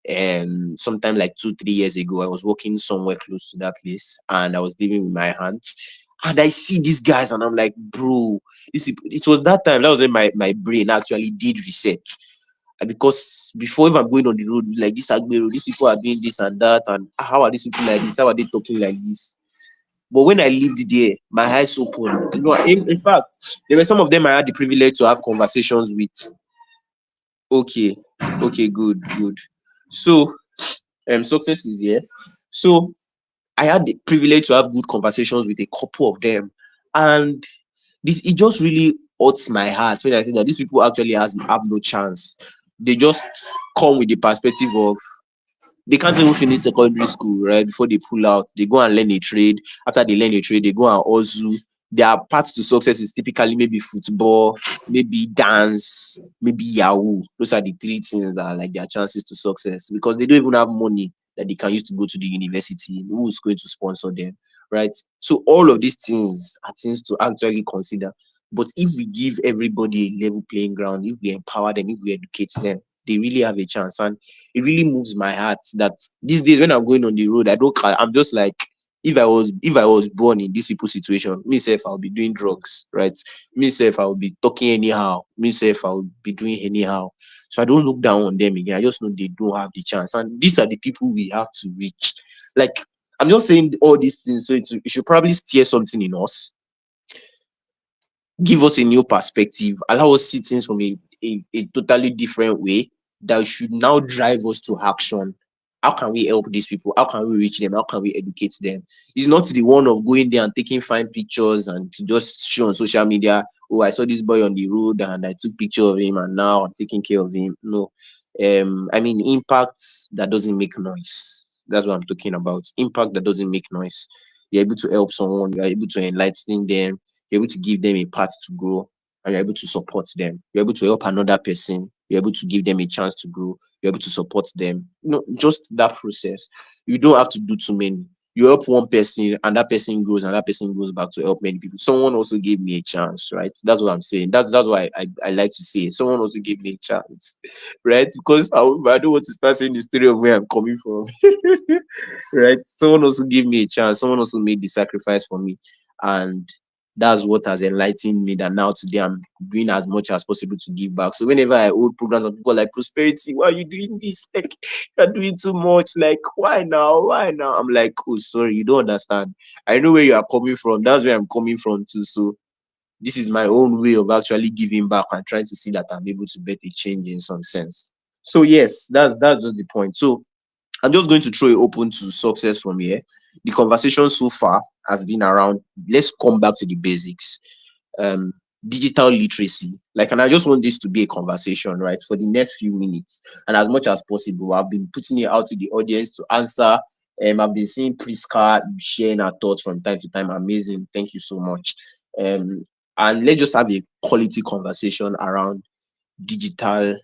And sometime like 2, 3 years ago, I was working somewhere close to that place and I was living with my aunts. And I see these guys and I'm like, bro, it was that time, that was when my brain actually did reset. Because before, if I'm going on the road like this Agbero, these people are doing this and that, and how are these people like this? How are they talking like this? But when I lived there, my eyes opened. In fact, there were some of them I had the privilege to have conversations with. Okay, okay, good, good. So, success is here. So, I had the privilege to have good conversations with a couple of them, and this it just really hurts my heart when I see that these people actually have no chance. They just come with the perspective of they can't even finish secondary school, right? Before they pull out, they go and learn a trade. After they learn a trade, they go and also their path to success is typically maybe football, maybe dance, maybe Yahoo. Those are the three things that are like their chances to success because they don't even have money that they can use to go to the university. Who is going to sponsor them, right? So all of these things are things to actually consider. But if we give everybody a level playing ground, if we empower them, if we educate them, they really have a chance. And it really moves my heart that these days when I'm going on the road, I'm just like, if I was born in these people's situation, myself, I'll be doing drugs, right? Myself, I'll be talking anyhow. Myself, I'll be doing anyhow. So I don't look down on them again. I just know they don't have the chance. And these are the people we have to reach. Like, I'm just saying all these things. So it should probably steer something in us, give us a new perspective, allow us see things from a totally different way that should now drive us to action. How can we help these people? How can we reach them? How can we educate them? It's not the one of going there and taking fine pictures and to just show on social media, oh, I saw this boy on the road and I took picture of him and now I'm taking care of him. No. I mean impact that doesn't make noise. That's what I'm talking about. Impact that doesn't make noise. You're able to help someone, you're able to enlighten them, you're able to give them a path to grow and you're able to support them. You're able to help another person. You're able to give them a chance to grow. You're able to support them. Just that process. You don't have to do too many. You help one person and that person grows and that person goes back to help many people. Someone also gave me a chance, right? That's what I'm saying. That's why I like to say it. Someone also gave me a chance, right? Because I don't want to start saying the story of where I'm coming from, right? Someone also gave me a chance. Someone also made the sacrifice for me. And that's what has enlightened me that now today I'm doing as much as possible to give back. So whenever I hold programs of people like prosperity, why are you doing this? Like you're doing too much. Like why now? Why now? I'm like, oh sorry, you don't understand. I know where you are coming from. That's where I'm coming from too. So this is my own way of actually giving back and trying to see that I'm able to bet a change in some sense. So yes, that's just the point. So I'm just going to throw it open to success from here. The conversation so far has been around, let's come back to the basics. Um, Digital literacy. Like, and I just want this to be a conversation, right, for the next few minutes. And as much as possible, I've been putting it out to the audience to answer. I've been seeing Priska sharing her thoughts from time to time. Amazing. Thank you so much. Um, and let's just have a quality conversation around digital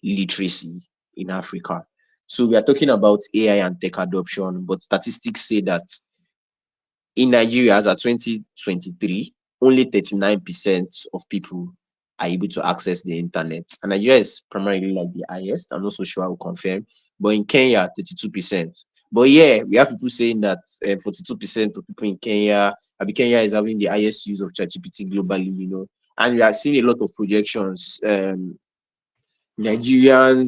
literacy in Africa. So we are talking about AI and tech adoption, but statistics say that in Nigeria, as of 2023, only 39% of people are able to access the internet. And Nigeria is primarily like the highest. I'm not so sure I will confirm, but in Kenya, 32%. But yeah, we have people saying that 42% of people in Kenya, Kenya is having the highest use of ChatGPT globally, and we are seeing a lot of projections. Nigerian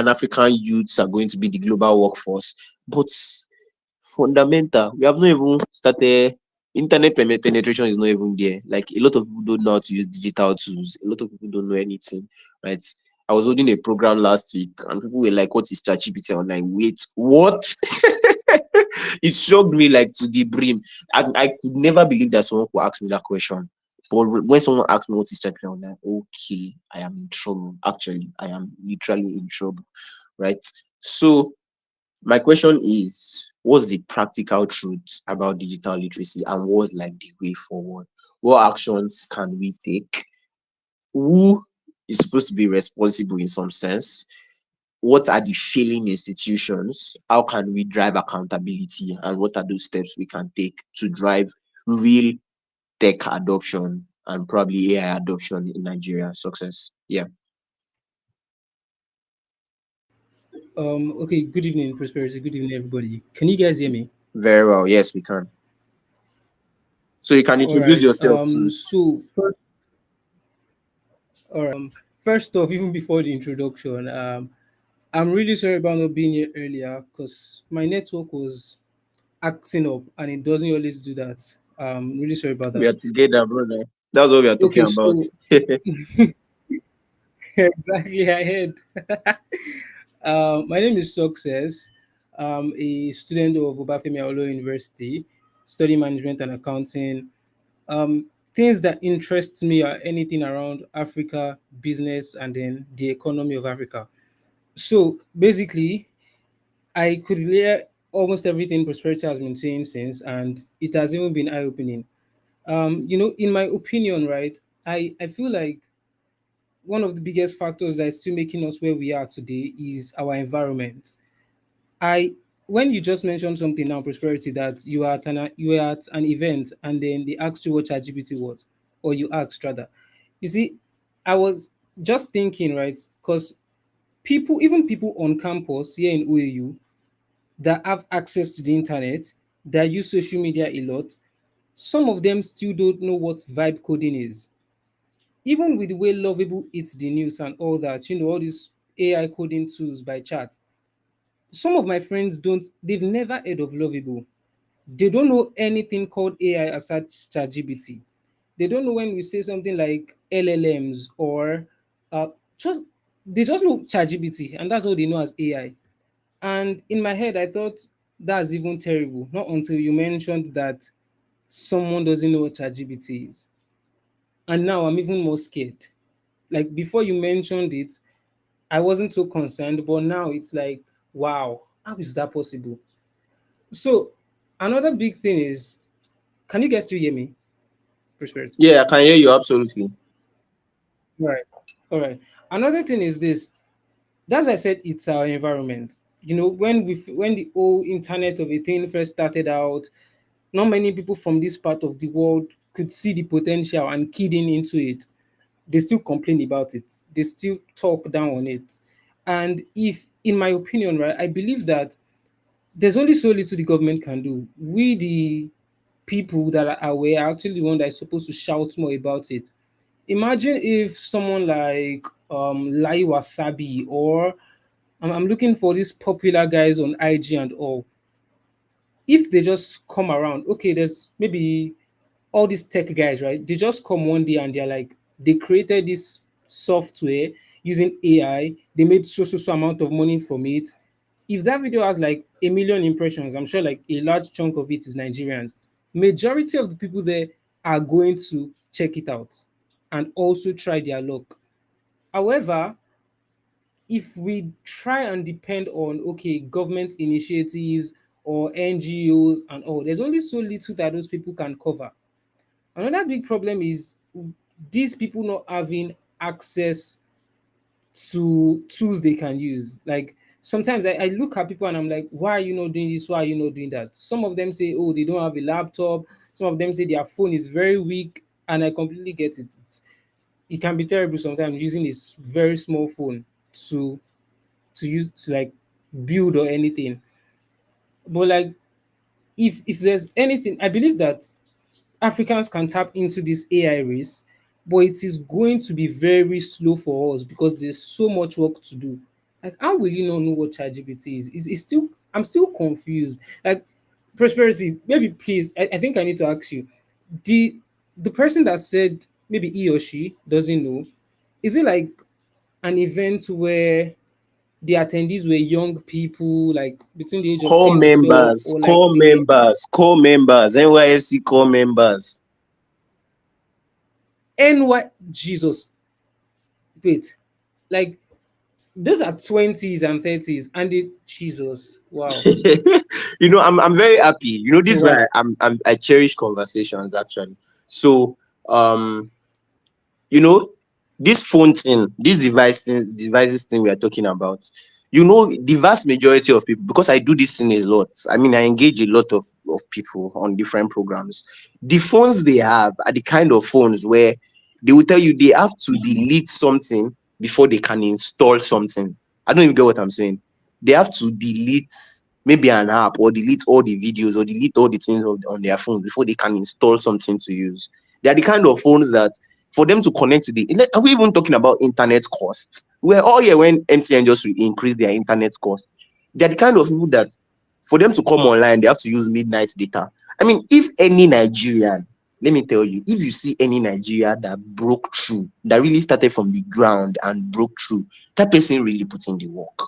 African youths are going to be the global workforce. But fundamental, we have not even started. Internet penetration is not even there. Like, a lot of people don't know how to use digital tools. A lot of people don't know anything, right? I was holding a program last week, and people were like, "What is ChatGPT?" I'm like, "Wait, what?" It shocked me like to the brim. I could never believe that someone could ask me that question. But when someone asks me what is ChatGPT, I'm like, "Okay, I am in trouble. Actually, I am literally in trouble." Right? So my question is, what's the practical truth about digital literacy, and what's like the way forward? What actions can we take? Who is supposed to be responsible in some sense? What are the failing institutions? How can we drive accountability? And what are those steps we can take to drive real tech adoption and probably AI adoption in Nigeria success? Yeah, Okay, good evening, Prosperity. Good evening, everybody. Can you guys hear me? very well. Yes, we can. So you can All introduce right. yourself too. First off, even before the introduction, I'm really sorry about not being here earlier because my network was acting up and it doesn't always do that. Really sorry about We are that. together, brother. That's what we are talking Okay, about. so exactly, I heard. My name is Success. I'm a student of Obafemi Awolowo University, studying management and accounting. Things that interest me are anything around Africa, business, and then the economy of Africa. So basically, I could hear almost everything Prosperity has been saying since, and it has even been eye opening. In my opinion, right, I feel like one of the biggest factors that is still making us where we are today is our environment. I When you just mentioned something now, Prosperity, that you were at an event and then they asked you what ChatGPT was, or you asked rather. You see, I was just thinking, right? Because even people on campus here in OAU that have access to the internet, that use social media a lot, some of them still don't know what vibe coding is. Even with the way Lovable eats the news and all that, all these AI coding tools by chat, some of my friends they've never heard of Lovable. They don't know anything called AI aside ChatGPT. They don't know when we say something like LLMs or uh, just they just know ChatGPT and that's all they know as AI. And in my head, I thought that's even terrible. Not until you mentioned that someone doesn't know what ChatGPT is. And now I'm even more scared. Like before you mentioned it, I wasn't so concerned, but now it's like, wow, how is that possible? So another big thing is, can you guys still hear me? Prosperity. Yeah, I can hear you absolutely. Right. All right. Another thing is this. That's why I said it's our environment. When the whole internet of a thing first started out, not many people from this part of the world could see the potential and keyed into it. They still complain about it. They still talk down on it. And if, in my opinion, right, I believe that there's only so little the government can do. We, the people that are aware, are actually the one that is supposed to shout more about it. Imagine if someone like Lai Wasabi or I'm looking for these popular guys on IG and all. If they just come around, okay, there's maybe all these tech guys, right? They just come one day and they're like, they created this software using AI. They made so amount of money from it. If that video has like 1 million impressions, I'm sure like a large chunk of it is Nigerians. Majority of the people there are going to check it out and also try their luck. However, if we try and depend on okay government initiatives or NGOs and all, there's only so little that those people can cover. Another big problem is these people not having access to tools they can use. Like sometimes I look at people and I'm like, why are you not doing this? Why are you not doing that? Some of them say, oh, they don't have a laptop. Some of them say their phone is very weak, and I completely get it. It can be terrible sometimes using a very small phone to to use to like build or anything. But like if there's anything, I believe that Africans can tap into this AI race, but it is going to be very slow for us because there's so much work to do. Like, how will you not know what ChatGPT is? It's still, I'm still confused. Like, Prosperity, maybe please, I think I need to ask you, the the person that said maybe he or she doesn't know, is it like an event where the attendees were young people, like between the age of Core 10 to 12, members, or like core they were members, core members, NYSC core members. NY Jesus? Wait, like those are 20s and 30s, and they Jesus, wow. I'm very happy. This is why Wow. I cherish conversations actually. So um you know, this phone thing, this devices thing we are talking about, the vast majority of people, because I do this thing a lot. I mean, I engage a lot of people on different programs. The phones they have are the kind of phones where they will tell you they have to delete something before they can install something. I don't even get what I'm saying. They have to delete maybe an app, or delete all the videos, or delete all the things on their phone before they can install something to use. They are the kind of phones that for them to connect to are we even talking about internet costs? Where all year when MTN just increase their internet costs, they're the kind of people that for them to come online, they have to use midnight data. I mean, if any Nigerian, let me tell you, if you see any Nigeria that broke through, that really started from the ground and broke through, that person really put in the work.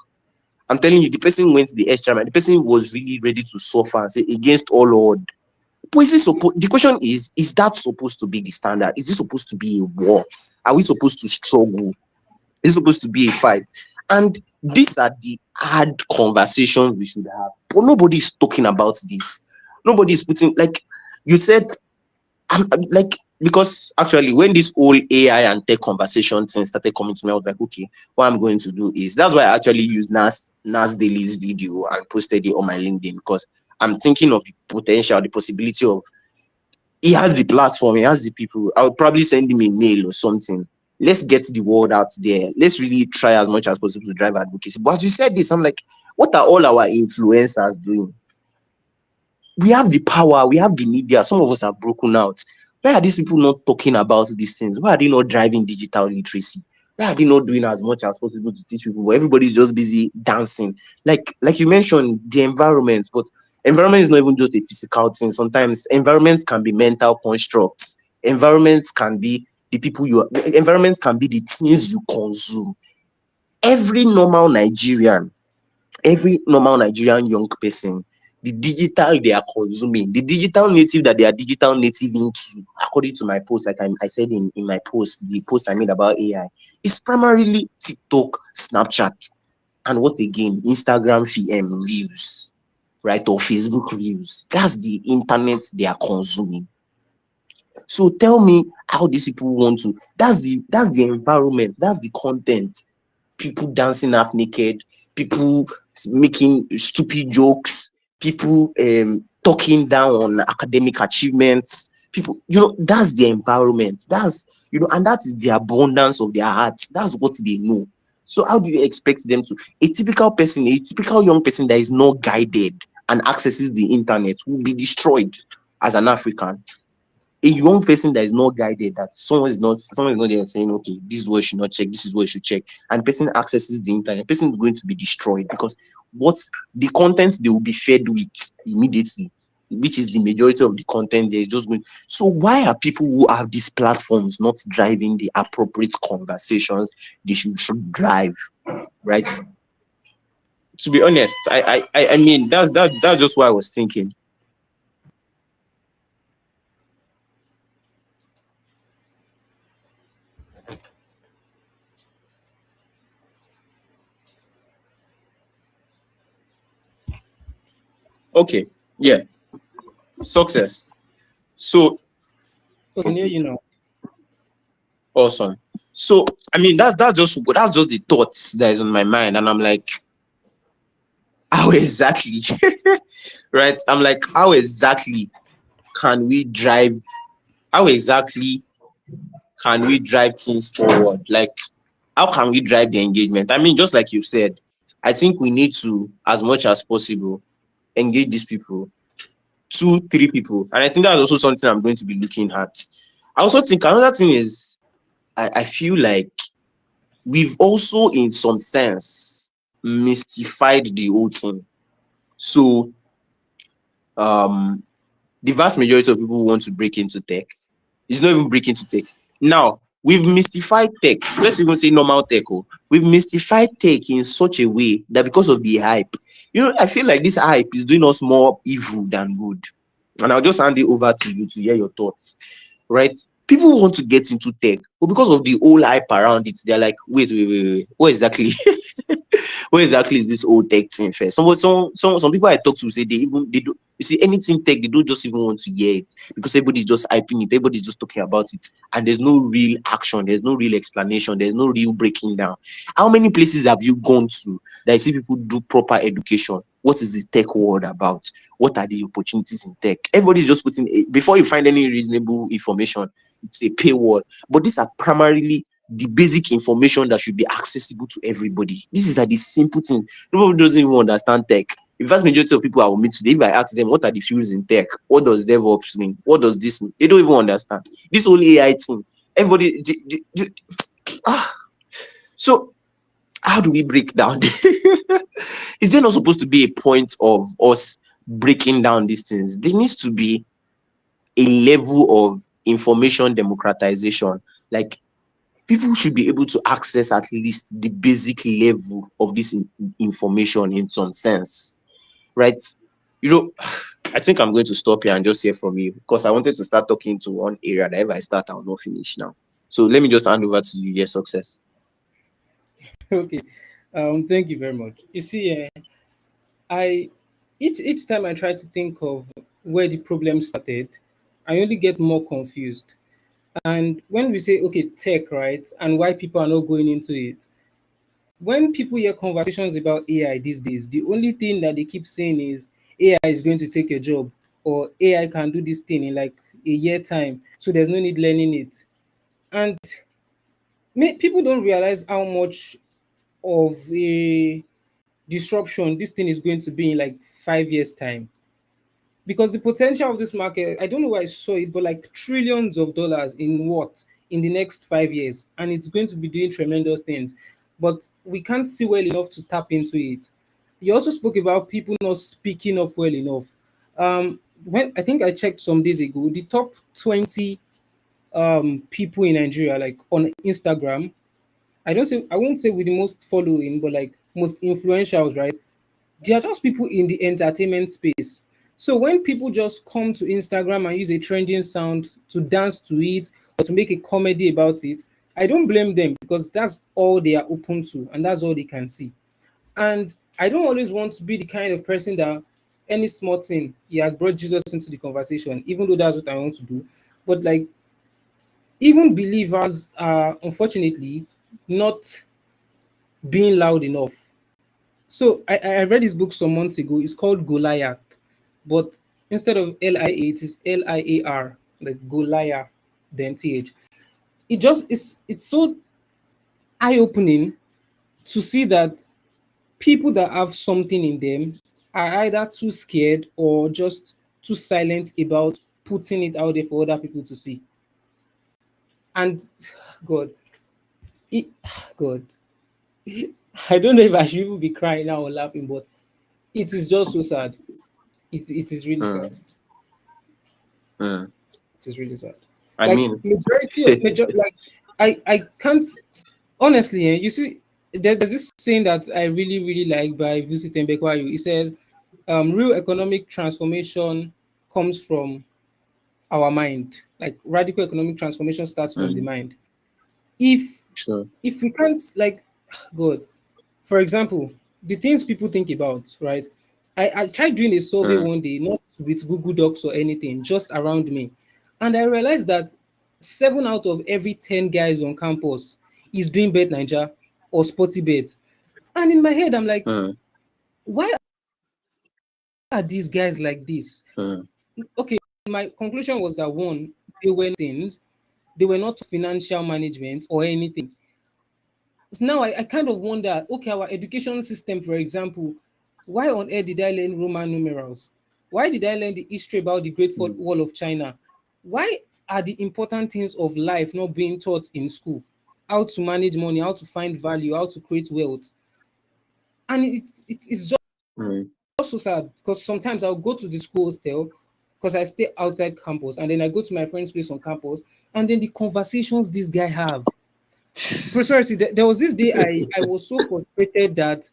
I'm telling you, the person went the extra mile. The person was really ready to suffer and say against all odds. But the question is that supposed to be the standard? Is this supposed to be a war? Are we supposed to struggle? Is it supposed to be a fight? And these are the hard conversations we should have. But nobody is talking about this. Nobody is putting, like you said, like, because actually when this whole AI and tech conversation thing started coming to me, I was like, okay, what I'm going to do is that's why I actually used Nas Daily's video and posted it on my LinkedIn, because I'm thinking of the potential, the possibility of, he has the platform, he has the people. I would probably send him a mail or something. Let's get the word out there. Let's really try as much as possible to drive advocacy. But as you said this, I'm like, what are all our influencers doing? We have the power, we have the media. Some of us are broken out. Why are these people not talking about these things? Why are they not driving digital literacy? Why are they not doing as much as possible to teach people? Everybody's just busy dancing. Like you mentioned, the environment, but environment is not even just a physical thing. Sometimes environments can be mental constructs. Environments can be the people you are, environments can be the things you consume. Every normal Nigerian every normal Nigerian young person, the digital they are consuming, the digital native that they are digital native into, according to my post, like I said in my post, the post I made about AI, is primarily TikTok, Snapchat, and what again? Instagram Reels, right? Or Facebook Reels. That's the internet they are consuming. So tell me how these people want to. That's the environment. That's the content. People dancing half naked, people making stupid jokes, people talking down on academic achievements. People, that's the environment. And that is the abundance of their hearts. That's what they know. So how do you expect them to? A typical person, a typical young person that is not guided and accesses the internet will be destroyed as an African. A young person that is not guided, that someone is not there saying, okay, this is what you should not check, this is what you should check, and person accesses the internet, person is going to be destroyed, because what the content they will be fed with immediately, which is the majority of the content, there is just going. So why are people who have these platforms not driving the appropriate conversations they should drive, right? To be honest, I mean, that's just what I was thinking. Okay, yeah, success. So I can hear you now. awesome. So I mean that's just the thoughts that is on my mind, and I'm like, how exactly, right? I'm like, how exactly can we drive? How exactly can we drive things forward? Like, how can we drive the engagement? I mean, just like you said, I think we need to, as much as possible, engage these people, 2, 3 people. And I think that's also something I'm going to be looking at. I also think another thing is I feel like we've also, in some sense, mystified the whole thing. So um the vast majority of people who want to break into tech is not even breaking into tech. Now, we've mystified tech. Let's even say normal tech. Oh, we've mystified tech in such a way that because of the hype, I feel like this hype is doing us more evil than good. And I'll just hand it over to you to hear your thoughts. Right? People want to get into tech, but because of the whole hype around it, they're like, wait. What exactly? What exactly is this old tech thing first? Some people I talk to say they do, you see, anything tech, they don't just even want to hear it because everybody's just hyping it, everybody's just talking about it, and there's no real action, there's no real explanation, there's no real breaking down. How many places have you gone to that you see people do proper education? What is the tech world about? What are the opportunities in tech? Everybody's just putting before you find any reasonable information, it's a paywall. But these are primarily the basic information that should be accessible to everybody. This is like the simple thing. Nobody doesn't even understand tech. The vast majority of people I will meet today, if I ask them what are the fields in tech, what does DevOps mean? What does this mean? They don't even understand. This whole AI thing. Everybody so how do we break down this? Is there not supposed to be a point of us breaking down these things? There needs to be a level of information democratization. Like, people should be able to access at least the basic level of this information in some sense, right? I think I'm going to stop here and just hear from you because I wanted to start talking to one area that if I start, I'll not finish now. So let me just hand over to you. Yes, success. Okay. Thank you very much. You see, I each time I try to think of where the problem started, I only get more confused. And when we say okay, tech, right, and why people are not going into it, when people hear conversations about AI these days, the only thing that they keep saying is AI is going to take your job, or AI can do this thing in like a year time, so there's no need learning it. And people don't realize how much of a disruption this thing is going to be in like 5 years time, because the potential of this market, I don't know where I saw it, but like trillions of dollars in what, in the next 5 years, and it's going to be doing tremendous things, but we can't see well enough to tap into it. You also spoke about people not speaking up well enough. When I think I checked some days ago, the top 20 people in Nigeria, like on Instagram, I won't say with the most following, but like most influential, right? They are just people in the entertainment space. So when people just come to Instagram and use a trending sound to dance to it or to make a comedy about it, I don't blame them because that's all they are open to and that's all they can see. And I don't always want to be the kind of person that any small thing, he has brought Jesus into the conversation, even though that's what I want to do. But like, even believers are unfortunately not being loud enough. So I read this book some months ago. It's called Goliath, but instead of LIA, it is LIAR, like Goliath, then TH. It's so eye opening to see that people that have something in them are either too scared or just too silent about putting it out there for other people to see. And God, it, God, I don't know if I should even be crying now or laughing, but it is just so sad. It is really sad. Mm, mm. It is really sad. I Like mean, like I can't honestly. You see, there's this saying that I really really like by Vusi Tembekwayo. It says, "Real economic transformation comes from our mind. Like radical economic transformation starts from the mm, mind. If sure. if we can't like, God, for example, the things people think about, right? I tried doing a survey Mm, one day, not with Google Docs or anything, just around me. And I realized that 7 out of every 10 guys on campus is doing Bet Ninja or Sporty Bet. And in my head, I'm like, mm, why are these guys like this? mm, Okay, my conclusion was that one, they were things, they were not financial management or anything. So now I kind of wonder, okay, our education system, for example, why on earth did I learn Roman numerals? Why did I learn the history about the Great mm, Wall of China? Why are the important things of life not being taught in school? How to manage money, how to find value, how to create wealth. And it's mm, so sad because sometimes I'll go to the school hostel because I stay outside campus, and then I go to my friend's place on campus, and then the conversations this guy have. Prosperity, there was this day I was so frustrated that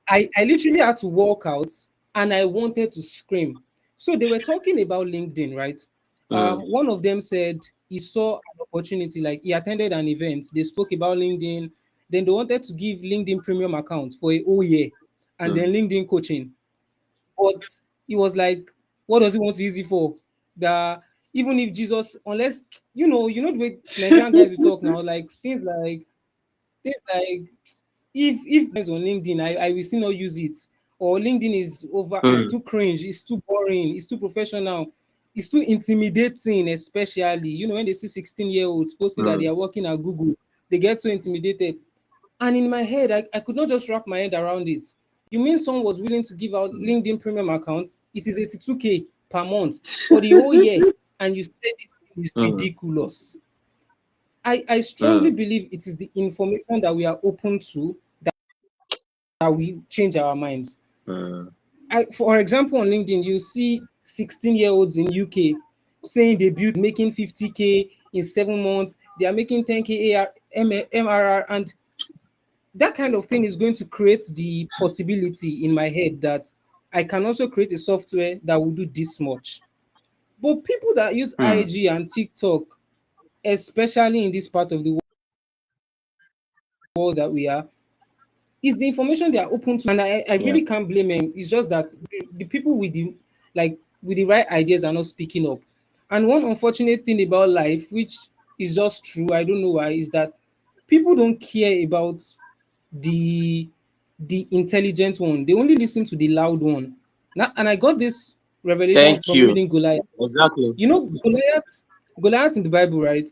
I literally had to walk out and I wanted to scream. So they were talking about LinkedIn, right? mm, One of them said he saw an opportunity, like he attended an event. They spoke about LinkedIn. Then they wanted to give LinkedIn premium account for a whole year and then mm, LinkedIn coaching. But he was like, what does he want to use it for? The Even if Jesus, unless the way Nigerian guys will talk now, like things like if it's on LinkedIn, I will still not use it. Or LinkedIn is mm, too cringe, it's too boring, it's too professional, it's too intimidating, especially when they see 16-year-olds posting that they mm, are working at Google, they get so intimidated. And in my head, I could not just wrap my head around it. You mean someone was willing to give out mm, LinkedIn premium account? It is 82K per month for the whole year, and you said this thing is mm, ridiculous. I strongly mm, believe it is the information that we are open to that we change our minds. mm. For example, on LinkedIn, you see 16-year-olds in UK saying they built making 50K in 7 months. They are making 10K MRR, and that kind of thing is going to create the possibility in my head that I can also create a software that will do this much. But people that use Mm, IG and TikTok, especially in this part of the world that we are, is the information they are open to, and I yeah. really can't blame them. It's just that the people with the right ideas are not speaking up. And one unfortunate thing about life, which is just true, I don't know why, is that people don't care about the the intelligent one. They only listen to the loud one. Now, and I got this revelation Thank from you. reading Goliath. Exactly. Goliath in the Bible, right?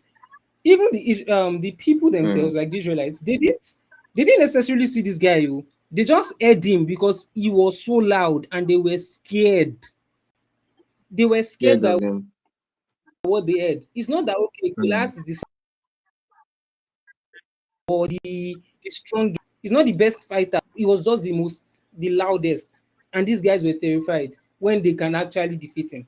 Even the people Mm, themselves, like the Israelites, they didn't necessarily see this guy. They just heard him because he was so loud, and they were scared. They were scared scared by of him. what they heard. It's not that okay, Mm, Goliath is the strong. He's not the best fighter. He was just the loudest, and these guys were terrified when they can actually defeat him.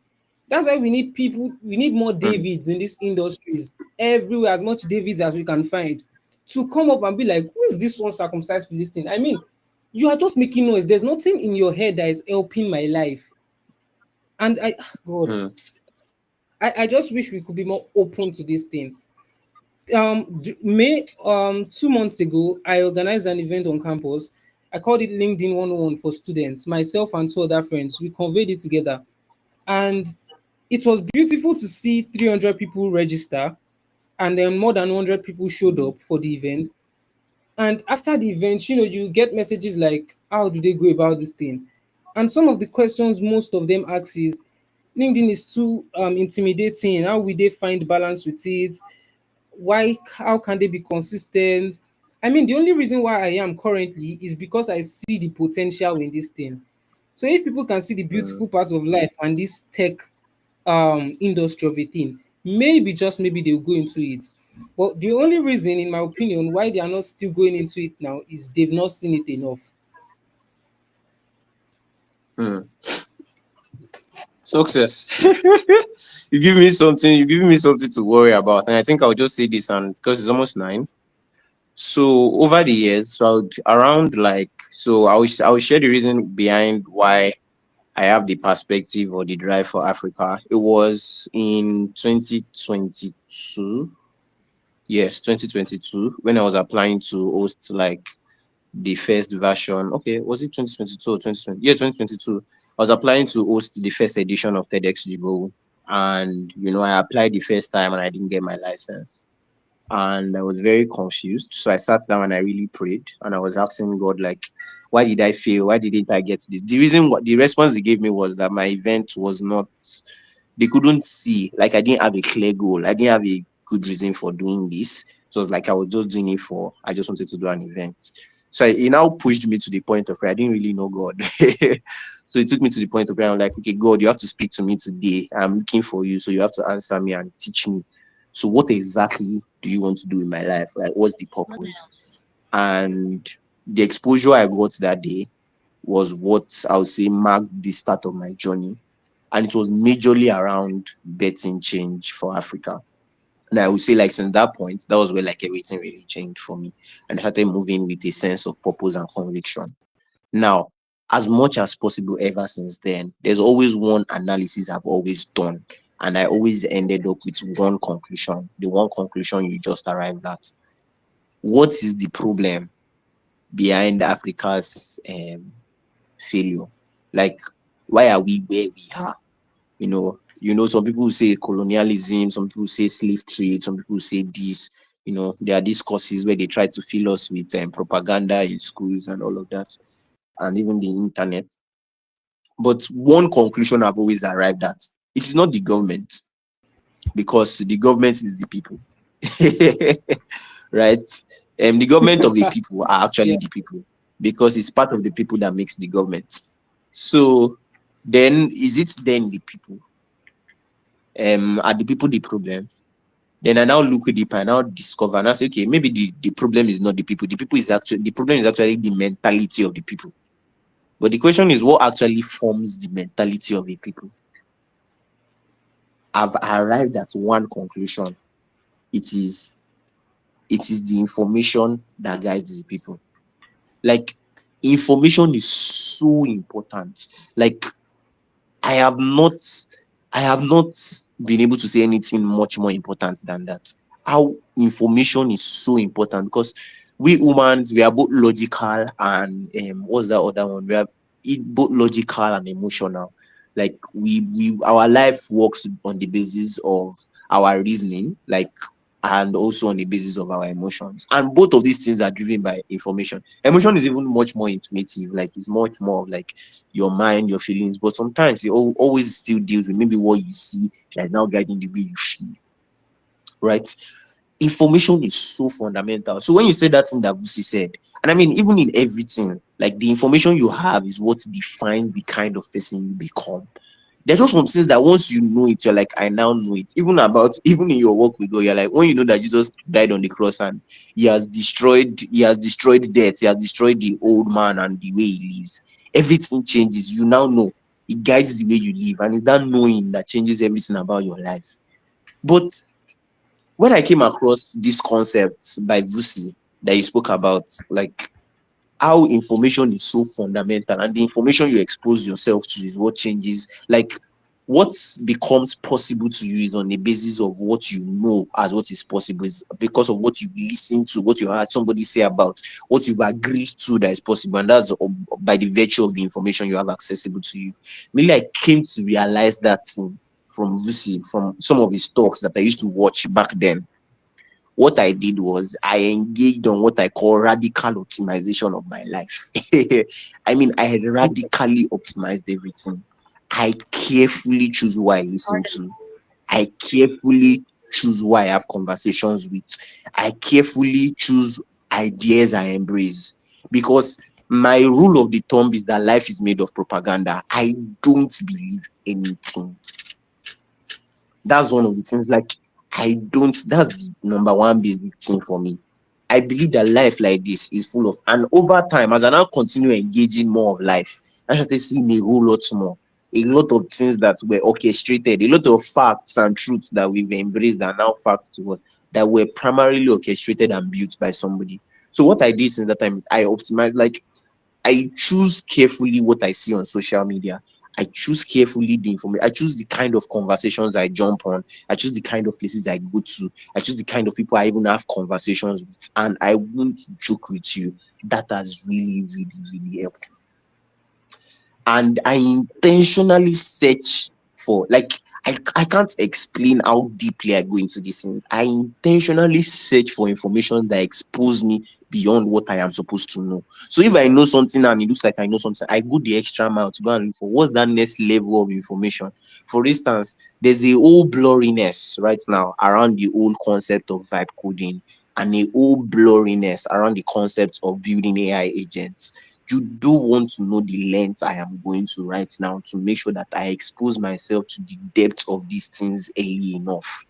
That's why we need people. We need more mm, Davids in these industries everywhere, as much Davids as we can find, to come up and be like, who is this uncircumcised Philistine? I mean, you are just making noise. There's nothing in your head that is helping my life. And God, mm, I just wish we could be more open to this thing. May 2 months ago, I organized an event on campus. I called it LinkedIn 101 for students. Myself and two other friends, we conveyed it together, and it was beautiful to see 300 people register, and then more than 100 people showed mm, up for the event. And after the event, you get messages like, "How do they go about this thing?" And some of the questions most of them ask is, "LinkedIn is too intimidating. How will they find balance with it? How can they be consistent?" I mean, the only reason why I am currently is because I see the potential in this thing. So if people can see the mm, beautiful parts of life and this tech industry of a thing, maybe, just maybe, they'll go into it. But the only reason, in my opinion, why they are not still going into it now is they've not seen it enough. mm. Success. You give me something to worry about. And I think I'll just say this, and because it's almost 9. So over the years, around like, I will share the reason behind why I have the perspective or the drive for Africa. It was in 2022. Yes, 2022, when I was applying to host like the first version. Okay, was it 2022 or 2020? Yeah, 2022. I was applying to host the first edition of TEDx Jibo. And, I applied the first time and I didn't get my license. And I was very confused. So I sat down and I really prayed. And I was asking God, like, why did I fail? Why didn't I get this? The response they gave me was that my event was not, they couldn't see, like, I didn't have a clear goal. I didn't have a good reason for doing this. It was like I was just doing it for, I just wanted to do an event. So it now pushed me to the point of where I didn't really know God. So it took me to the point of where I'm like, okay, God, you have to speak to me today. I'm looking for you. So you have to answer me and teach me. So what exactly do you want to do in my life? Like, what's the purpose? And the exposure I got that day was what I would say marked the start of my journey. And it was majorly around betting change for Africa. And I would say, like, since that point, that was where like everything really changed for me. And I started moving with a sense of purpose and conviction. Now, as much as possible ever since then, there's always one analysis I've always done. And I always ended up with one conclusion, the one conclusion you just arrived at. What is the problem behind Africa's failure? Like, why are we where we are? Some people say colonialism, some people say slave trade, some people say this. There are these courses where they try to fill us with propaganda in schools and all of that, and even the internet. But one conclusion I've always arrived at: it is not the government, because the government is the people. Right? The government of the people are actually Yeah. the people, because it's part of the people that makes the government. So then, is it then the people? Are the people the problem? Then I now look deeper and now discover and I say, okay, maybe the problem is not the people. The problem is actually the mentality of the people. But the question is, what actually forms the mentality of the people? I've arrived at one conclusion. It is the information that guides the people. Like, information is so important. Like, I have not I have not been able to say anything much more important than that. How information is so important, because we humans, we are both logical and what's that other one? We are both logical and emotional. Like, we our life works on the basis of our reasoning, like, and also on the basis of our emotions. And both of these things are driven by information. Emotion is even much more intuitive, like it's much more of like your mind, your feelings, but sometimes it always still deals with maybe what you see that is now guiding the way you feel, right? Information is so fundamental. So when you say that thing that Vusi said, and I mean, even in everything, like the information you have is what defines the kind of person you become. There's just some things that once you know it, you're like, I now know it. Even in your work with God, you're like, when you know that Jesus died on the cross and he has destroyed death, he has destroyed the old man and the way he lives. Everything changes. You now know. It guides the way you live. And it's that knowing that changes everything about your life. But when I came across this concept by Vusi that you spoke about, like how information is so fundamental, and the information you expose yourself to is what changes. Like, what becomes possible to you is on the basis of what you know as what is possible, is because of what you listen to, what you heard somebody say about, what you've agreed to that is possible, and that's by the virtue of the information you have accessible to you. Really, I came to realize that thing from Vusi, from some of his talks that I used to watch back then. What I did was I engaged on what I call radical optimization of my life. I mean, I had radically optimized everything. I carefully choose who I listen to. I carefully choose who I have conversations with. I carefully choose ideas I embrace. Because my rule of the thumb is that life is made of propaganda. I don't believe anything. That's one of the things. Like, I don't, that's the number one basic thing for me. I believe that life like this is full of, and over time, as I now continue engaging more of life, I started seeing a whole lot more. A lot of things that were orchestrated, a lot of facts and truths that we've embraced are now facts to us, that were primarily orchestrated and built by somebody. So what I did since that time is I optimized, like, I choose carefully what I see on social media. I choose carefully the information. I choose the kind of conversations I jump on. I choose the kind of places I go to. I choose the kind of people I even have conversations with. And I won't joke with you. That has really, really, really helped. And I intentionally search for, like, I can't explain how deeply I go into these things. I intentionally search for information that expose me beyond what I am supposed to know. So if I know something and it looks like I know something, I go the extra mile to go and look for what's that next level of information. For instance, there's a whole blurriness right now around the whole concept of vibe coding and a whole blurriness around the concept of building AI agents. You do want to know the length I am going to right now to make sure that I expose myself to the depth of these things early enough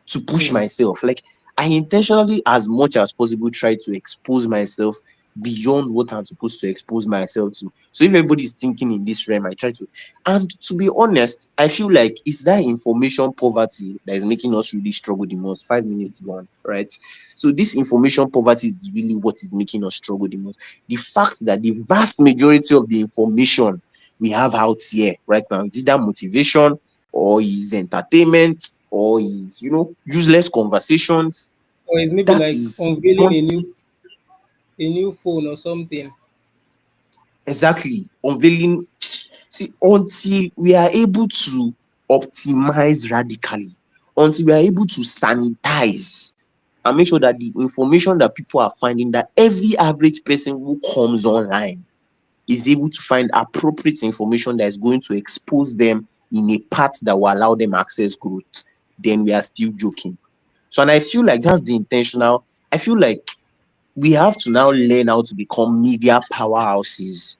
to push Hmm. myself. Like I intentionally, as much as possible, try to expose myself beyond what I'm supposed to expose myself to. So if everybody is thinking in this realm, I try to. And to be honest, I feel like it's that information poverty that is making us really struggle the most. 5 minutes gone, right? So this information poverty is really what is making us struggle the most. The fact that the vast majority of the information we have out here right now is either motivation or is entertainment or is useless conversations. Or it's maybe That like is unveiling not a new phone or something. exactly unveiling. See, until we are able to optimize radically, until we are able to sanitize and make sure that the information that people are finding, that every average person who comes online is able to find appropriate information that is going to expose them in a path that will allow them access growth, then we are still joking. So, and I feel like that's the intentional. I feel like we have to now learn how to become media powerhouses.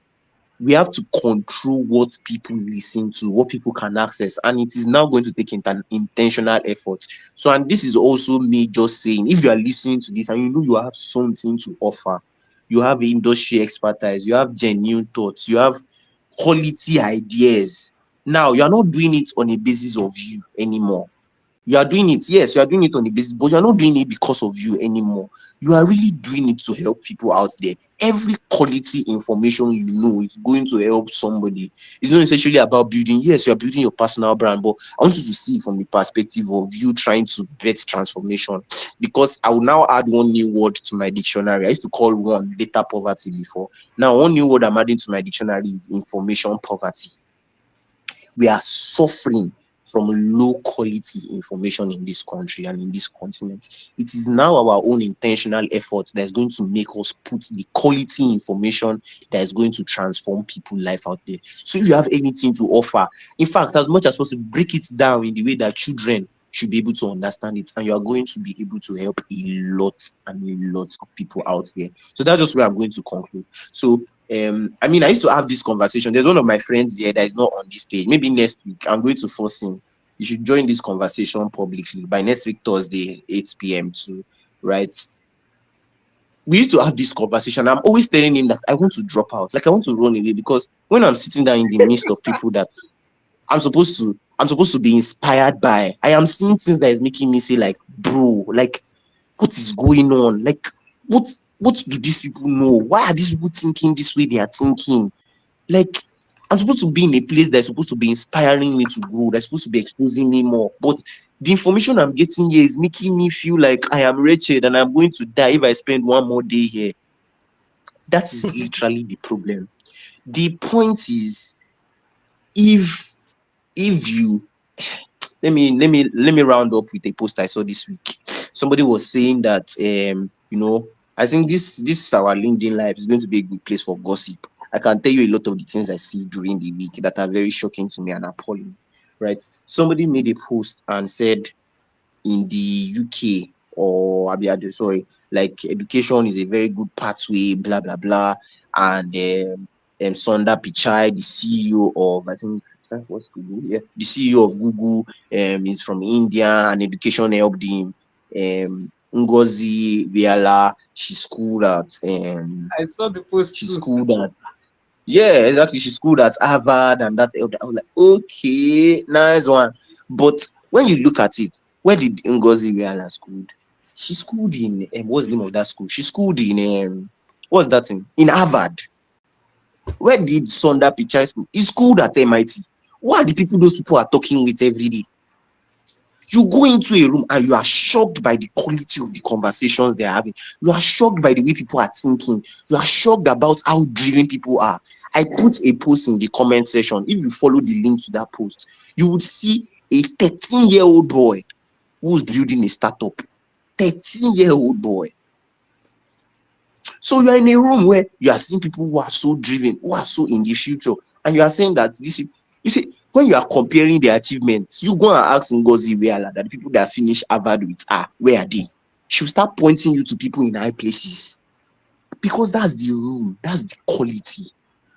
We have to control what people listen to, what people can access, and it is now going to take intentional effort. So, and this is also me just saying, if you are listening to this and you know you have something to offer, you have industry expertise, you have genuine thoughts, you have quality ideas. Now, you are not doing it on a basis of you anymore. You are doing it, yes, you are doing it on the basis, but you are not doing it because of you anymore. You are really doing it to help people out there. Every quality information you know is going to help somebody. It's not necessarily about building. Yes, you are building your personal brand, but I want you to see it from the perspective of you trying to bet transformation. Because I will now add one new word to my dictionary. I used to call one data poverty before. Now, one new word I'm adding to my dictionary is information poverty. We are suffering from low quality information in this country and in this continent. It is now our own intentional effort that is going to make us put the quality information that is going to transform people's life out there. So if you have anything to offer, in fact, as much as possible, break it down in the way that children should be able to understand it, and you are going to be able to help a lot and a lot of people out there. So that's just where I'm going to conclude. So I mean, I used to have this conversation. There's one of my friends here that is not on this stage. Maybe next week I'm going to force him. You should join this conversation publicly by next week, Thursday, 8 p.m. too, right? We used to have this conversation. I'm always telling him that I want to drop out, like I want to run away, because when I'm sitting down in the midst of people that I'm supposed to be inspired by, I am seeing things that is making me say, like, bro, like, what is going on? Like, what do these people know? Why are these people thinking this way they are thinking? Like, I'm supposed to be in a place that's supposed to be inspiring me to grow, that's supposed to be exposing me more. But the information I'm getting here is making me feel like I am wretched and I'm going to die if I spend one more day here. That is literally the problem. The point is, if you let me round up with a post I saw this week. Somebody was saying that I think this our LinkedIn live is going to be a good place for gossip. I can tell you a lot of the things I see during the week that are very shocking to me and appalling. Right? Somebody made a post and said in the UK or Abia, sorry, like education is a very good pathway, blah blah blah, and Sundar Pichai, the CEO of I think what's Google, yeah, the CEO of Google, is from India, and education helped him. Ngozi Viala, I saw the post she too. schooled at yeah, exactly. She schooled at Harvard and that helped. I was like, okay, nice one. But when you look at it, where did Ngozi Weala schooled? She schooled in what's the name of that school? She schooled in what's that thing? In Harvard. Where did Sundar Pichai school? He schooled at MIT. What are the people those people are talking with every day? You go into a room and you are shocked by the quality of the conversations they are having. You are shocked by the way people are thinking. You are shocked about how driven people are. I put a post in the comment section. If you follow the link to that post, you would see a 13-year-old boy who's building a startup. 13-year-old boy. So you are in a room where you are seeing people who are so driven, who are so in the future, and you are saying that this. You see, when you are comparing their achievements, you go and ask Ngozi Weala that the people that finish Harvard with where are they? she'll start pointing you to people in high places, because that's the rule, that's the quality.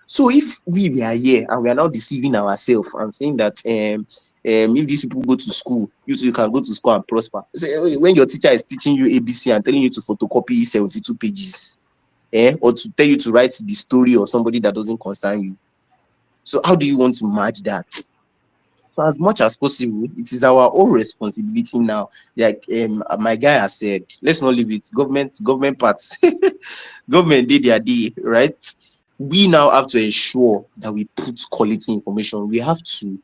So if we were here and we are now deceiving ourselves and saying that if these people go to school, you too can go to school and prosper. So when your teacher is teaching you ABC and telling you to photocopy 72 pages, or to tell you to write the story of somebody that doesn't concern you, so how do you want to match that? So as much as possible, it is our own responsibility now. Like my guy has said, let's not leave it. Government parts, government did their day, right? We now have to ensure that we put quality information. We have to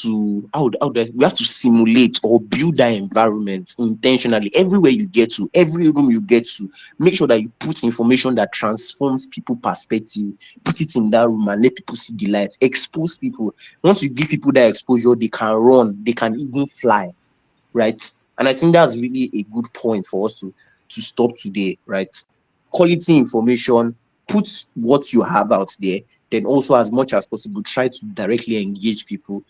we have to simulate or build that environment intentionally. Everywhere you get to, every room you get to, make sure that you put information that transforms people perspective, put it in that room and let people see the light, expose people. Once you give people that exposure, they can run, they can even fly, right? And I think that's really a good point for us to stop today, right? Quality information, put what you have out there, then also as much as possible try to directly engage people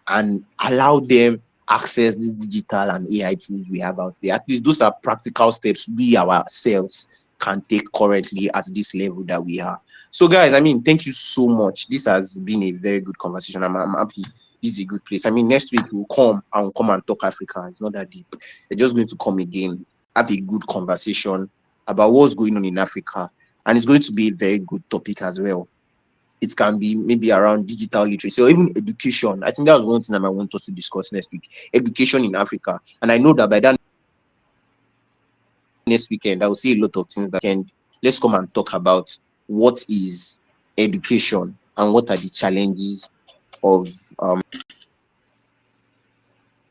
and allow them access these digital and AI tools we have out there. At least those are practical steps we ourselves can take currently at this level that we are. So guys, I mean, thank you so much. This has been a very good conversation. I'm happy this is a good place. I mean, next week we'll come and talk Africa. It's not that deep. We're just going to come again, have a good conversation about what's going on in Africa. And it's going to be a very good topic as well. It can be maybe around digital literacy or even education. I think that was one thing that I want us to discuss next week. Education in Africa. And I know that by that next weekend, I will see a lot of things that can. Let's come and talk about what is education and what are the challenges of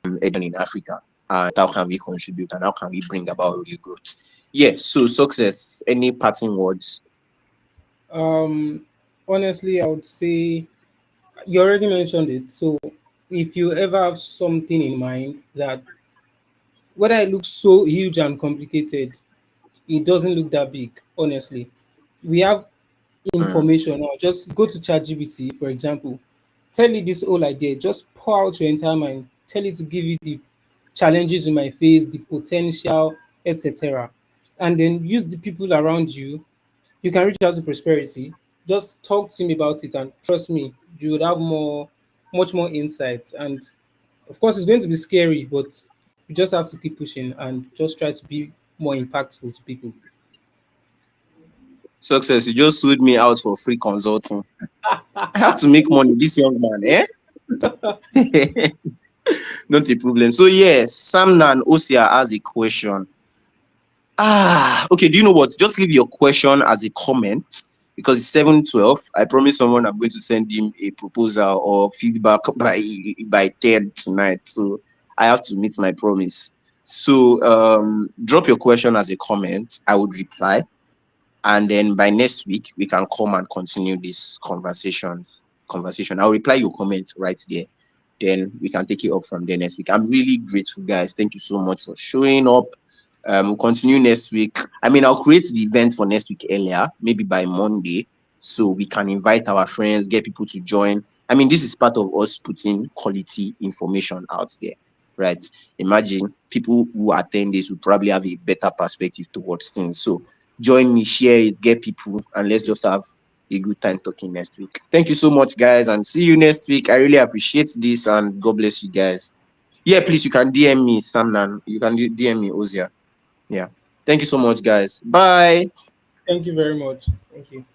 education in Africa, and how can we contribute and how can we bring about real growth. Yeah, so success, any parting words? Um, Honestly, I would say you already mentioned it. So if you ever have something in mind that whether it looks so huge and complicated, it doesn't look that big, honestly. We have Mm. information now. Just go to ChatGPT, for example, tell it this whole idea, just pour out your entire mind, tell it to give you the challenges you might face, the potential, etc. And then use the people around you. You can reach out to Prosperity, just talk to him about it, and trust me, you would have much more insights. And of course, it's going to be scary, but you just have to keep pushing and just try to be more impactful to people. Success, you just sued me out for free consulting. I have to make money, this young man, eh? Not a problem. So yes, Samnan Osia has a question. Okay, do you know what? Just leave your question as a comment because it's 7:12. I promise someone I'm going to send him a proposal or feedback by 10 tonight. So I have to meet my promise. So drop your question as a comment. I would reply. And then by next week we can come and continue this conversation. I'll reply your comment right there, then we can take it up from there next week. I'm really grateful, guys. Thank you so much for showing up. We'll continue next week. I mean, I'll create the event for next week earlier, maybe by Monday, so we can invite our friends, get people to join. I mean, this is part of us putting quality information out there, right? Imagine people who attend this will probably have a better perspective towards things. So join me, share it, get people, and let's just have a good time talking next week. Thank you so much, guys, and see you next week. I really appreciate this, and God bless you guys. Yeah, please, you can DM me, Samnan. You can DM me, Ozia. Yeah. Thank you so much, guys. Bye. Thank you very much. Thank you.